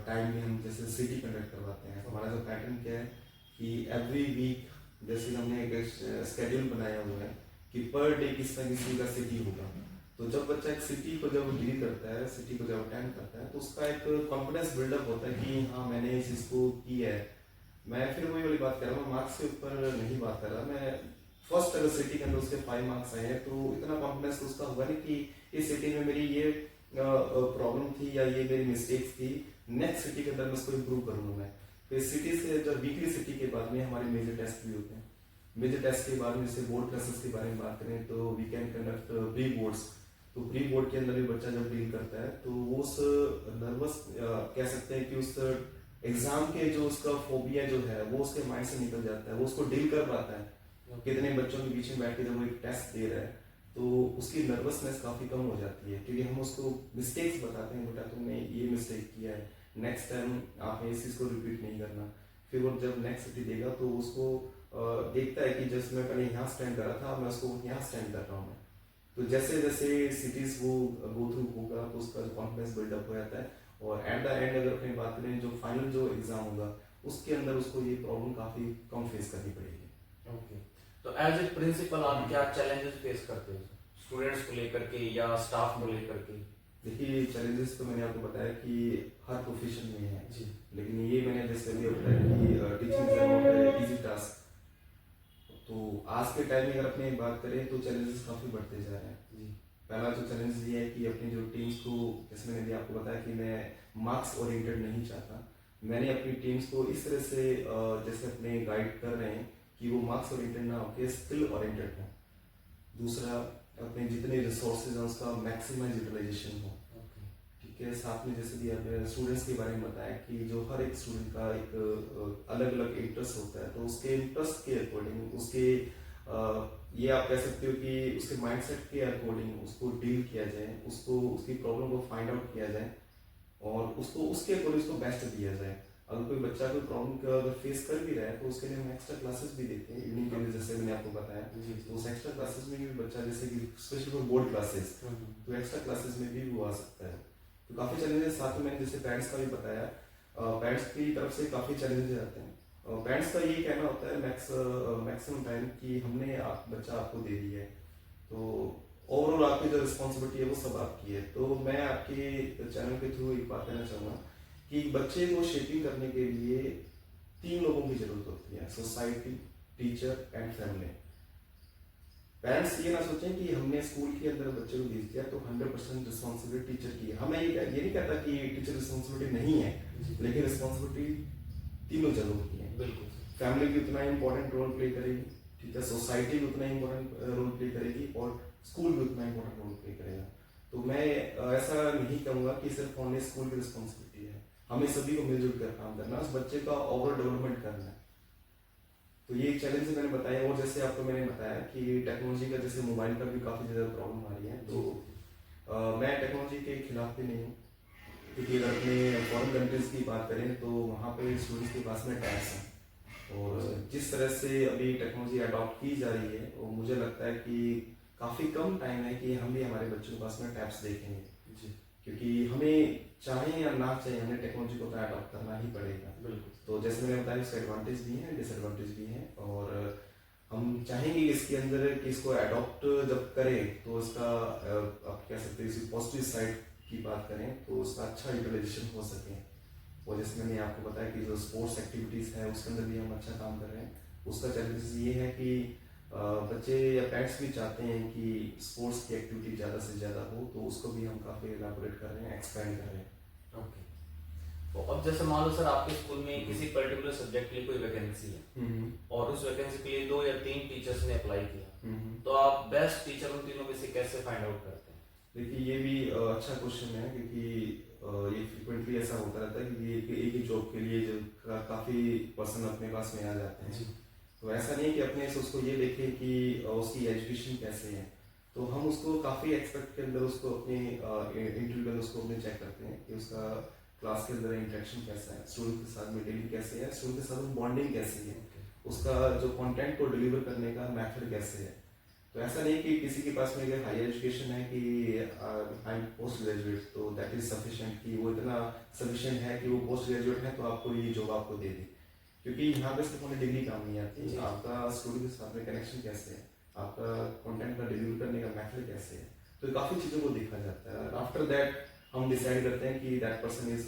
[SPEAKER 2] टाइम में हम जैसे सिटी कंडक्ट करवाते हैं। हमारा जो पैटर्न क्या है कि एवरी वीक जैसे हमने एक स्केड्यूल बनाया हुआ है कि पर डे किस ना किसी का सिटी होगा। तो जब बच्चा एक सिटी को जब डील करता है, सिटी को जब अटेंड करता है, तो उसका एक कॉन्फिडेंस बिल्डअप होता है कि हाँ मैंने इस चीज़ को किया है। मैं फिर वही वाली बात कर रहा हूँ, मार्क्स के ऊपर नहीं बात कर रहा मैं। फर्स्ट अगर सिटी के अंदर उसके 5 मार्क्स आए हैं, तो इतना कॉन्फिडेंस तो उसका हुआ नहीं कि इस सिटी में मेरी ये प्रॉब्लम थी या ये मेरी मिस्टेक्स थी, नेक्स्ट सिटी के अंदर मैं उसको इम्प्रूव करूंगा मैं। फिर सिटी से जब वीकली सिटी के बाद में हमारे मेजर टेस्ट भी होते हैं। मेजर टेस्ट के बाद में जैसे बोर्ड क्लासेस के बारे में बात करें तो we can conduct pre boards. तो प्री बोर्ड के अंदर भी बच्चा जब डील करता है तो वो उस नर्वस कह सकते हैं कि उस एग्जाम के जो उसका फोबिया जो है वो उसके माइंड से निकल जाता है, वो उसको डील कर पाता है। कितने बच्चों के बीच में बैठ के जब वो एक टेस्ट दे रहा है तो उसकी नर्वसनेस काफी कम हो जाती है, क्योंकि हम उसको मिस्टेक्स बताते हैं, बेटा तुमने ये मिस्टेक किया है, नेक्स्ट टाइम आपने इस चीज को रिपीट नहीं करना। फिर वो जब नेक्स्ट सिटी देगा तो उसको देखता है कि जैसे मैं पहले यहाँ स्टैंड कर रहा था, मैं उसको यहाँ स्टैंड कर रहा हूँ। तो जैसे जैसे सिटीज वो गो थ्रू होगा तो उसका कॉन्फिडेंस बिल्डअप हो जाता है, और एट द एंड अगर अपनी बात करें जो फाइनल जो एग्जाम होगा उसके अंदर उसको ये प्रॉब्लम काफी कम फेस करनी पड़ेगी।
[SPEAKER 1] ओके, तो एज ए प्रिंसिपल आप क्या चैलेंजेस फेस करते हो स्टूडेंट्स को लेकर के या स्टाफ को लेकर के?
[SPEAKER 2] देखिए, चैलेंजेस तो मैंने आपको बताया कि हर प्रोफेशन में है
[SPEAKER 1] जी,
[SPEAKER 2] लेकिन ये मैंने जैसे अभी बताया कि teaching is not easy task. तो आज के टाइम में अगर अपनी बात करें तो चैलेंजेस काफी बढ़ते जा रहे हैं।
[SPEAKER 1] जी,
[SPEAKER 2] पहला जो चैलेंज ये है कि अपनी जो टीम्स को, जैसे मैंने भी आपको बताया कि मैं मार्क्स ओरिएंटेड नहीं चाहता, मैंने अपनी टीम्स को इस तरह से जैसे अपने गाइड कर रहे हैं कि वो मार्क्स ओरिएंटेड ना होकर स्किल ओरिएंटेड हो। दूसरा, अपने जितने रिसोर्सेज हैं उसका मैक्सिमाइज यूटिलाइजेशन हो। ठीक है, साथ में जैसे कि आपने स्टूडेंट्स के बारे में बताया कि जो हर एक स्टूडेंट का एक अलग अलग इंटरेस्ट होता है, तो उसके इंटरेस्ट के अकॉर्डिंग, उसके ये आप कह सकते हो कि उसके माइंडसेट के अकॉर्डिंग उसको डील किया जाए, उसको उसकी प्रॉब्लम को फाइंड आउट किया जाए और उसको उसके अकॉर्डिंग उसको बेस्ट दिया जाए। अगर कोई बच्चा कोई प्रॉब्लम का अगर फेस कर भी रहा है तो उसके लिए हम एक्स्ट्रा क्लासेस भी देते हैं इवनिंग के लिए, जैसे मैंने आपको बताया। तो उस एक्स्ट्रा क्लासेस में भी बच्चा, जैसे कि स्पेशली फॉर बोर्ड क्लासेस, तो एक्स्ट्रा क्लासेस में भी वो आ सकता है। तो काफ़ी चैलेंजेस, साथ में मैंने जैसे पेरेंट्स का भी बताया, पेरेंट्स की तरफ से काफ़ी चैलेंजेस आते हैं। पेरेंट्स का ये कहना होता है मैक्सिमम टाइम कि हमने बच्चा आपको दे दिया है, तो ओवरऑल आपकी जो रिस्पॉन्सिबिलिटी है वो सब आपकी है। तो मैं आपके चैनल के थ्रू एक बात कहना चाहूँगा कि बच्चे को शेपिंग करने के लिए 3 लोगों की जरूरत होती है, society, teacher and family. Parents ये ना सोचें कि हमने स्कूल के अंदर बच्चे को भेज दिया तो 100% रिस्पॉन्सिबिलिटी टीचर की है। हमें ये नहीं कहता कि टीचर रिस्पॉन्सिबिलिटी नहीं है, लेकिन रिस्पॉन्सिबिलिटी तीनों जगहों की है।
[SPEAKER 1] बिल्कुल।
[SPEAKER 2] फैमिली भी उतना इंपॉर्टेंट रोल प्ले करेगी, ठीक है, सोसाइटी भी उतना इंपॉर्टेंट रोल प्ले करेगी, और स्कूल भी उतना इंपॉर्टेंट रोल प्ले करेगा। तो मैं ऐसा नहीं कहूँगा कि सिर्फ ओनली स्कूल की रिस्पॉन्सिबिलिटी है, हमें सभी को मिलजुल कर काम करना है, उस बच्चे का ओवरऑल डेवलपमेंट करना है। तो ये एक चैलेंज मैंने बताया। और जैसे आपको मैंने बताया कि टेक्नोलॉजी का, जैसे मोबाइल का भी काफ़ी ज़्यादा प्रॉब्लम आ रही है, तो मैं टेक्नोलॉजी के खिलाफ भी नहीं हूँ, क्योंकि अगर अपने फॉरेन कंट्रीज़ की बात करें तो वहाँ पे स्टूडेंट्स के पास में टैब्स हैं, और जिस तरह से अभी टेक्नोलॉजी अडॉप्ट की जा रही है, वो मुझे लगता है कि काफ़ी कम टाइम है कि हम भी हमारे बच्चों के पास में टैब्स देखेंगे जी, क्योंकि हमें चाहे या ना चाहे हमें टेक्नोलॉजी को अडॉप्ट करना ही पड़ेगा। बिल्कुल। तो जैसे मैंने बताया, इसके एडवांटेज भी हैं, डिसएडवांटेज भी हैं, और हम चाहेंगे कि इसके अंदर कि इसको अडॉप्ट जब करें तो उसका आप कह सकते हैं इसी पॉजिटिव साइड की बात करें तो उसका अच्छा यूटिलाइजेशन हो सके। और जैसे मैंने आपको बताया कि जो स्पोर्ट्स एक्टिविटीज़ है उसके अंदर भी हम अच्छा काम कर रहे हैं। उसका चैलेंजेस ये है कि बच्चे या पेरेंट्स भी चाहते हैं कि स्पोर्ट्स की एक्टिविटी ज़्यादा से ज़्यादा हो, तो उसको भी हम काफ़ी एलाबोरेट कर रहे हैं, एक्सपेंड कर रहे हैं।
[SPEAKER 1] ओके। तो अब जैसे मान लो सर आपके स्कूल में किसी पर्टिकुलर सब्जेक्ट के लिए कोई वैकेंसी है, और उस वैकेंसी के लिए 2 या 3 टीचर्स ने अप्लाई किया, तो आप बेस्ट टीचर उन तीनों में से कैसे फाइंड आउट करते हैं?
[SPEAKER 2] देखिए, ये भी अच्छा क्वेश्चन है, क्योंकि ये फ्रिक्वेंटली ऐसा होता रहता है कि एक ही जॉब के लिए जो काफ़ी पर्सन अपने पास में आ जाते हैं। तो ऐसा नहीं कि अपने से उसको ये देखें कि उसकी एजुकेशन कैसे है, तो हम उसको काफ़ी एक्सपेक्ट के अंदर उसको अपने इंटरव्यू के अंदर उसको अपने चेक करते हैं कि उसका क्लास के अंदर इंटरेक्शन कैसा है, स्टूडेंट के साथ में डीलिंग कैसे है, स्टूडेंट के साथ में बॉन्डिंग कैसी है, उसका जो कंटेंट को डिलीवर करने का मेथड कैसे है। तो ऐसा नहीं कि किसी के पास में अगर हायर एजुकेशन है कि आई एम पोस्ट ग्रेजुएट तो दैट इज सफिशिएंट, कि वो इतना सफिशिएंट है कि वो पोस्ट ग्रेजुएट है तो आपको ये जॉब आपको दे दे, क्योंकि यहाँ पे सिर्फ उन्हें डिग्री काम नहीं आती, आपका स्टूडेंट के साथ में कनेक्शन कैसे है, आपका कंटेंट का डिलीवर करने का मेथड कैसे है, तो काफ़ी चीज़ों को देखा जाता है। आफ्टर दैट हम डिसाइड करते हैं कि दैट पर्सन इज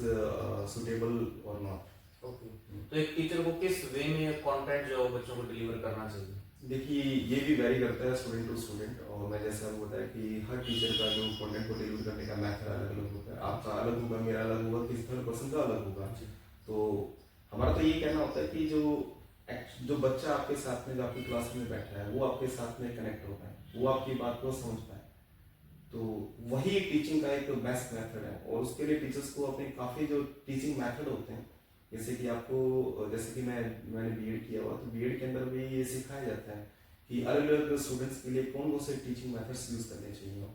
[SPEAKER 2] सुटेबल और नॉट।
[SPEAKER 1] ओके। तो एक टीचर को किस वे में कंटेंट जो बच्चों को डिलीवर करना चाहिए?
[SPEAKER 2] देखिए, ये भी वेरी करता है स्टूडेंट टू स्टूडेंट, और मैं जैसा आपको बताया कि हर टीचर का जो कंटेंट को डिलीवर करने का मेथड अलग अलग होता है। आपका अलग होगा, मेरा अलग होगा, किसी थर्ड पर्सन का अलग होगा। तो हमारा तो ये कहना होता है कि जो बच्चा आपके साथ में, जो आपकी क्लास में बैठा है, वो आपके साथ में कनेक्ट हो पाए, वो आपकी बात को समझ पाए, तो वही टीचिंग का एक बेस्ट मेथड है। और उसके लिए टीचर्स को अपने काफ़ी जो टीचिंग मेथड होते हैं, जैसे कि आपको, जैसे कि मैंने बीएड किया हुआ, तो बीएड के अंदर भी ये सिखाया जाता है कि अलग अलग स्टूडेंट्स के लिए कौन से टीचिंग मेथड्स यूज करने चाहिए।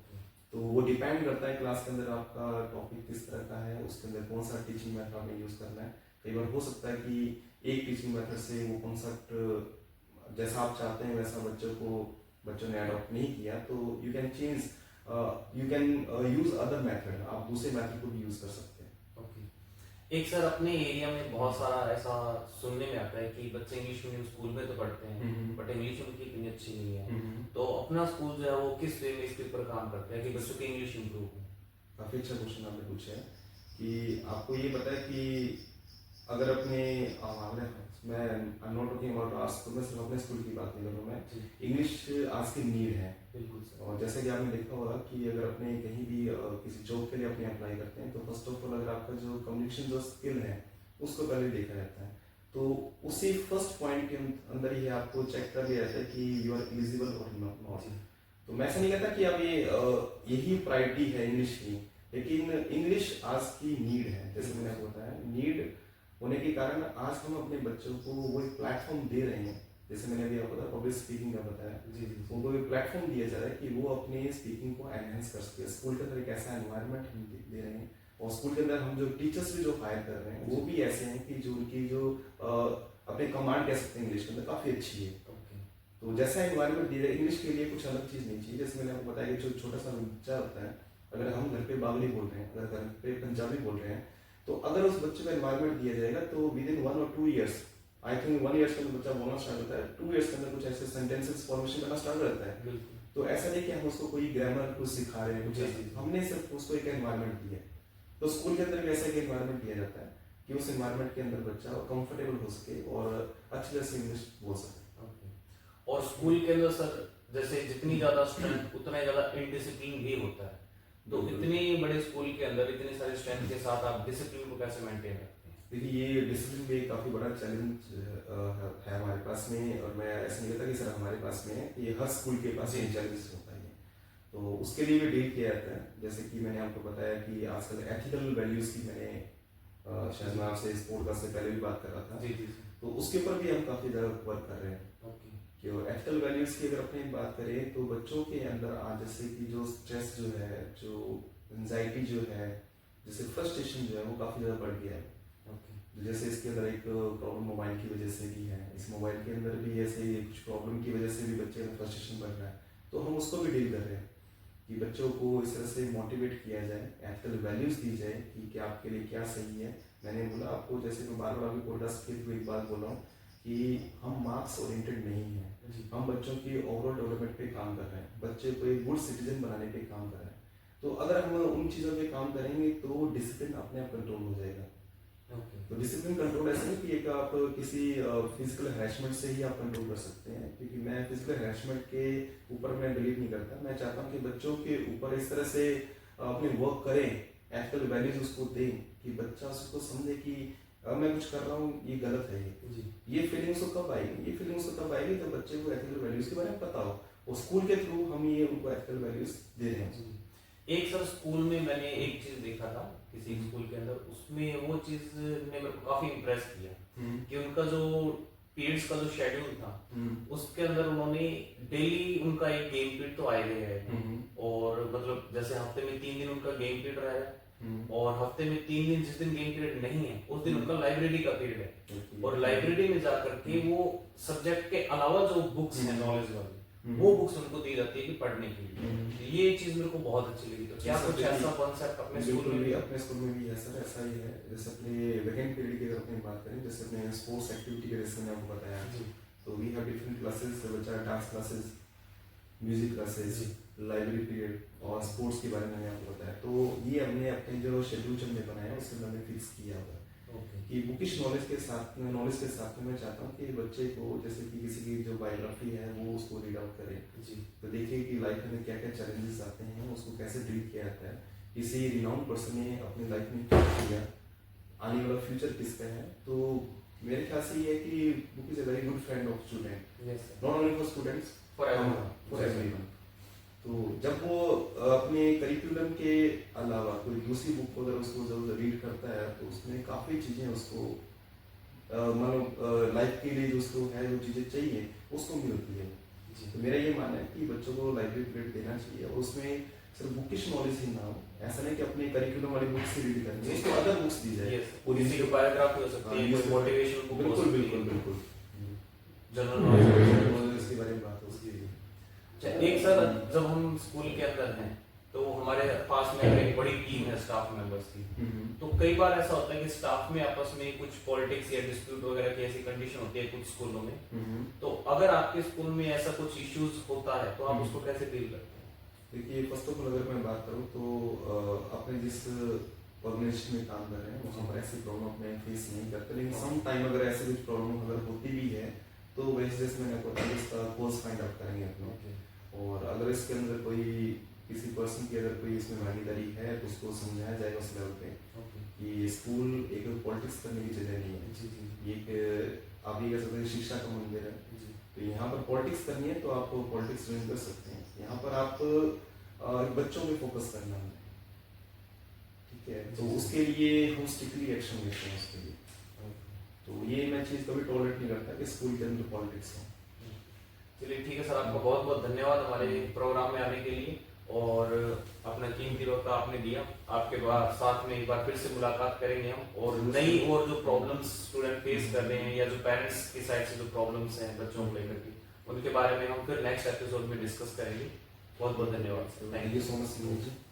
[SPEAKER 2] तो वो डिपेंड करता है क्लास के अंदर आपका टॉपिक किस तरह का है, उसके अंदर कौन सा टीचिंग मेथड आपने यूज करना है। कई बार हो सकता है कि एक टीचिंग मेथड से वो कॉन्सेप्ट जैसा आप चाहते हैं वैसा बच्चों ने अडॉप्ट नहीं किया, तो you can change, you can use other method, आप दूसरे मेथड को भी यूज कर सकते हैं।
[SPEAKER 1] एक सर अपने एरिया में बहुत सारा ऐसा सुनने में आता है कि बच्चे इंग्लिश मीडियम स्कूल में तो पढ़ते हैं, बट इंग्लिश उनकी इतनी अच्छी नहीं है, तो अपना स्कूल जो है वो किस वे में इसके ऊपर काम करता है कि बच्चों की इंग्लिश इंप्रूव हो?
[SPEAKER 2] काफ़ी अच्छा क्वेश्चन आपने पूछा है कि आपको ये पता है कि अगर अपने मैं not talking about our school, मैं सिर्फ अपने स्कूल की बात नहीं कर रहा हूँ, मैं इंग्लिश आज की नीड है।
[SPEAKER 1] बिल्कुल सर।
[SPEAKER 2] और जैसे कि आपने देखा होगा कि अगर अपने कहीं भी किसी जॉब के लिए अपने अप्लाई करते हैं, तो फर्स्ट ऑफ ऑल अगर आपका जो कम्युनिकेशन जो स्किल है उसको पहले देखा जाता है, तो उसी फर्स्ट पॉइंट के अंदर ही आपको चेक कर लिया जाता है कि यू आर एलिजिबल और नॉट। तो मैं ऐसा नहीं कहता कि अब यही प्रायोरिटी है इंग्लिश की, लेकिन इंग्लिश आज की नीड है। जैसे मैंने आपको बताया, नीड होने के कारण आज हम अपने बच्चों को वो एक प्लेटफॉर्म दे रहे हैं। जैसे मैंने अभी आपको बताया पब्लिक स्पीकिंग का बताया, उनको एक प्लेटफॉर्म दिया जा रहा है कि वो अपने स्पीकिंग को एनहेंस कर सके। स्कूल के अंदर एक ऐसा एनवायरनमेंट हम दे रहे हैं और स्कूल के अंदर हम जो टीचर्स भी जो हायर कर रहे हैं वो भी ऐसे हैं कि जो उनकी जो अपने कमांड कह सकते हैं इंग्लिश के अंदर काफ़ी अच्छी है। तो जैसा एनवायरनमेंट दिया जाए, इंग्लिश के लिए कुछ अलग चीज़ नहीं चाहिए। जैसे मैंने आपको बताया कि जो छोटा सा बच्चा होता है, अगर हम घर पे बागली बोल रहे हैं, अगर घर पे पंजाबी बोल रहे हैं, तो अगर उस बच्चे को एनवायरनमेंट दिया जाएगा तो विद इन 1 और 2 ईयर्स, आई थिंक 1 ईयर्स के अंदर बच्चा बोलना स्टार्ट होता है, 2 ईयर्स के अंदर कुछ ऐसे सेंटेंसेस फॉर्मेशन करना स्टार्ट रहता है। तो ऐसा नहीं कि हम उसको कोई ग्रामर कुछ सिखा रहे हैं, कुछ हमने सिर्फ उसको एक एनवायरनमेंट दिया। तो स्कूल के अंदर भी ऐसा एक एनवायरनमेंट दिया जाता है कि उस एनवायरनमेंट के अंदर बच्चा कंफर्टेबल हो सके और अच्छी तरह से इंग्लिश बोल सके।
[SPEAKER 1] और स्कूल के अंदर सर जैसे जितनी ज्यादा स्ट्रेंथ उतना ही ज्यादा इनडिसिप्लिन भी होता है, तो इतने बड़े स्कूल के अंदर इतने सारे स्ट्रेंथ के साथ आप डिसिप्लिन को कैसे मेंटेन रखते हैं?
[SPEAKER 2] देखिए, ये डिसिप्लिन भी एक काफ़ी बड़ा चैलेंज है हमारे पास में, और मैं ऐसा नहीं कहता कि सर हमारे पास में है, ये हर स्कूल के पास ये चैलेंज होता है। तो उसके लिए भी डील किया जाता है। जैसे कि मैंने आपको बताया कि आजकल एथिकल वैल्यूज़ की मैंने शायद मैं आपसे इस पॉडकास्ट से पहले भी बात कर रहा था, तो उसके ऊपर भी हम काफ़ी ज़्यादा वर्क कर रहे हैं कि एथिकल वैल्यूज़ की अगर अपनी बात करें तो बच्चों के अंदर आज जैसे कि जो स्ट्रेस जो है, जो एंजाइटी जो है, जैसे फ्रस्ट्रेशन जो है वो काफ़ी ज़्यादा बढ़ गया है। जैसे इसके अंदर एक प्रॉब्लम मोबाइल की वजह से भी है, इस मोबाइल के अंदर भी ऐसे कुछ प्रॉब्लम की वजह से भी बच्चे में फ्रस्ट्रेशन बढ़ रहा है। तो हम उसको भी डील कर रहे हैं कि बच्चों को इस तरह से मोटिवेट किया जाए, एथिकल वैल्यूज़ दी जाए कि क्या आपके लिए क्या सही है। मैंने बोला आपको, जैसे मैं बार बार आपकी पॉडकास्ट के थ्रू एक बात बोल रहा हूँ कि हम मार्क्स ओरिएंटेड नहीं हैं, हम बच्चों की ओवरऑल डेवलपमेंट पे काम कर रहे हैं, बच्चे को एक गुड सिटीजन बनाने पे काम कर रहे हैं। तो अगर हम उन चीज़ों पे काम करेंगे तो डिसिप्लिन अपने आप कंट्रोल हो जाएगा। तो डिसिप्लिन कंट्रोल ऐसे नहीं कि एक आप किसी फिजिकल हैरेसमेंट से ही आप कंट्रोल कर सकते हैं, क्योंकि मैं फिजिकल हैरेसमेंट के ऊपर मैं बिलीव नहीं करता। मैं चाहता हूँ कि बच्चों के ऊपर इस तरह से अपने वर्क करें, एथिकल वैल्यूज उसको दें कि बच्चा उसको समझे कि मैं कुछ कर रहा हूँ ये गलत है। ये फीलिंग्स को कब आएगी? ये फीलिंग्स को तब आएगी जब बच्चे को एथिकल वैल्यूज के बारे में पता हो, और स्कूल के थ्रू हम ये उनको एथिकल वैल्यूज दे रहे हैं।
[SPEAKER 1] एक सर स्कूल में मैंने एक चीज देखा था किसी स्कूल के अंदर, उसमें वो चीज ने मेरे को काफी इम्प्रेस किया कि उनका जो पीरियड्स का जो शेड्यूल था उसके अंदर उन्होंने डेली उनका एक गेम पीरियड तो आए गए है, और मतलब जैसे हफ्ते में 3 दिन उनका गेम पीरियड रहा है, और हफ्ते में 3 दिन जिस दिन गेम पीरियड नहीं है उस दिन उनका लाइब्रेरी का पीरियड है, और लाइब्रेरी में जाकर के वो सब्जेक्ट के अलावा जो बुक्स है नॉलेज वाली वो बुक्स उनको दी जाती है कि पढ़ने के लिए। ये चीज मेरे को बहुत अच्छी लगी। तो क्या कुछ ऐसा कॉन्सेप्ट अपने स्कूल में भी?
[SPEAKER 2] अपने स्कूल में भी है सर, ऐसा ही है। जैसे अपने वेकेंड पीरियड की अगर अपनी बात करें, जैसे अपने स्पोर्ट्स एक्टिविटी के जैसे मैंने आपको बताया, तो वी हैव डिफरेंट क्लासेस, बच्चा dance classes, music classes, library period और स्पोर्ट्स के बारे में मैंने आपको बताया। तो ये हमने अपने जो शेड्यूल हमने बनाया उसमें हमने फिक्स किया हुआ कि बुकिश नॉलेज के साथ में मैं चाहता हूँ कि बच्चे को, जैसे कि किसी की जो बायोग्राफी है वो उसको रीड आउट करे, तो देखिए कि लाइफ में क्या क्या चैलेंजेस आते हैं, उसको कैसे डील किया जाता है, किसी रिनाउंड पर्सन ने अपनी लाइफ में क्या किया, आने वाला फ्यूचर किसका है। तो मेरे ख्याल से ये है कि book is a very good friend of student, not only for students, for everyone. तो जब वो अपने करिकुलम के अलावा कोई दूसरी बुक को अगर उसको जब रीड करता है तो उसमें काफ़ी चीज़ें उसको मानो लाइफ के लिए जो उसको है जो चीज़ें चाहिए उसको मिलती है। तो मेरा ये मानना है कि बच्चों को लाइब्रेरी पीरियड देना चाहिए, और उसमें सिर्फ बुकिश नॉलेज ही ना हो, ऐसा नहीं कि अपने करिकुलम वाली बुक से रीड करनी है, उसको अदर बुक्स दी जाए।
[SPEAKER 1] किसी की बायोग्राफी हो सकती है, कोई मोटिवेशन बुक हो सकती है,
[SPEAKER 2] बिल्कुल
[SPEAKER 1] जनरल नॉलेज
[SPEAKER 2] इसके बारे में बात हो सकती है।
[SPEAKER 1] एक सर जब हम स्कूल के अंदर हैं तो हमारे पास में एक बड़ी टीम है स्टाफ मेंबर्स की, तो कई बार ऐसा होता है कि स्टाफ में आपस में कुछ पॉलिटिक्स या डिस्प्यूट वगैरह की ऐसी कंडीशन होती है कुछ स्कूलों में। तो अगर आपके स्कूल में ऐसा कुछ इश्यूज होता है तो आप उसको कैसे डील करते हैं?
[SPEAKER 2] देखिए, फर्स्ट ऑफ ऑल अगर मैं बात करूँ तो अपने जिस ऑर्गेनाइजेशन में काम कर रहे हैं वहाँ पर ऐसी प्रॉब्लम अपने फेस नहीं करते, लेकिन सम टाइम अगर ऐसे कुछ प्रॉब्लम अगर होती भी है तो वैसे जैसे मैंने आपको बताया इसका कोर्स फाइंड आउट करेंगे अपने, और अगर इसके अंदर कोई किसी पर्सन की अगर कोई इसमें भागीदारी है तो उसको समझाया जाएगा उस लेवल पे कि स्कूल एक पॉलिटिक्स करने की जगह नहीं है, ये आप ये कह सकते हैं शिक्षा का मंदिर है। तो यहाँ पर पॉलिटिक्स करनी है तो आप पॉलिटिक्स ज्वाइन कर सकते हैं, यहाँ पर आप बच्चों पे फोकस करना है, ठीक है। तो उसके लिए हम स्ट्रिक्टली एक्शन लेते हैं उसके लिए। तो ये मैं चीज़ कभी टॉलरेट नहीं करता कि स्कूल के अंदर पॉलिटिक्स हो।
[SPEAKER 1] चलिए ठीक है सर, आपका बहुत बहुत धन्यवाद हमारे प्रोग्राम में आने के लिए, और अपना कीमती वक्त आपने दिया। आपके बाद साथ में एक बार फिर से मुलाकात करेंगे हम, और नई और जो प्रॉब्लम्स स्टूडेंट फेस कर रहे हैं या जो पेरेंट्स की साइड से जो प्रॉब्लम्स हैं बच्चों को लेकर के, उनके बारे में हम फिर नेक्स्ट एपिसोड में डिस्कस करेंगे। बहुत बहुत धन्यवाद sir.
[SPEAKER 2] Thank you so much.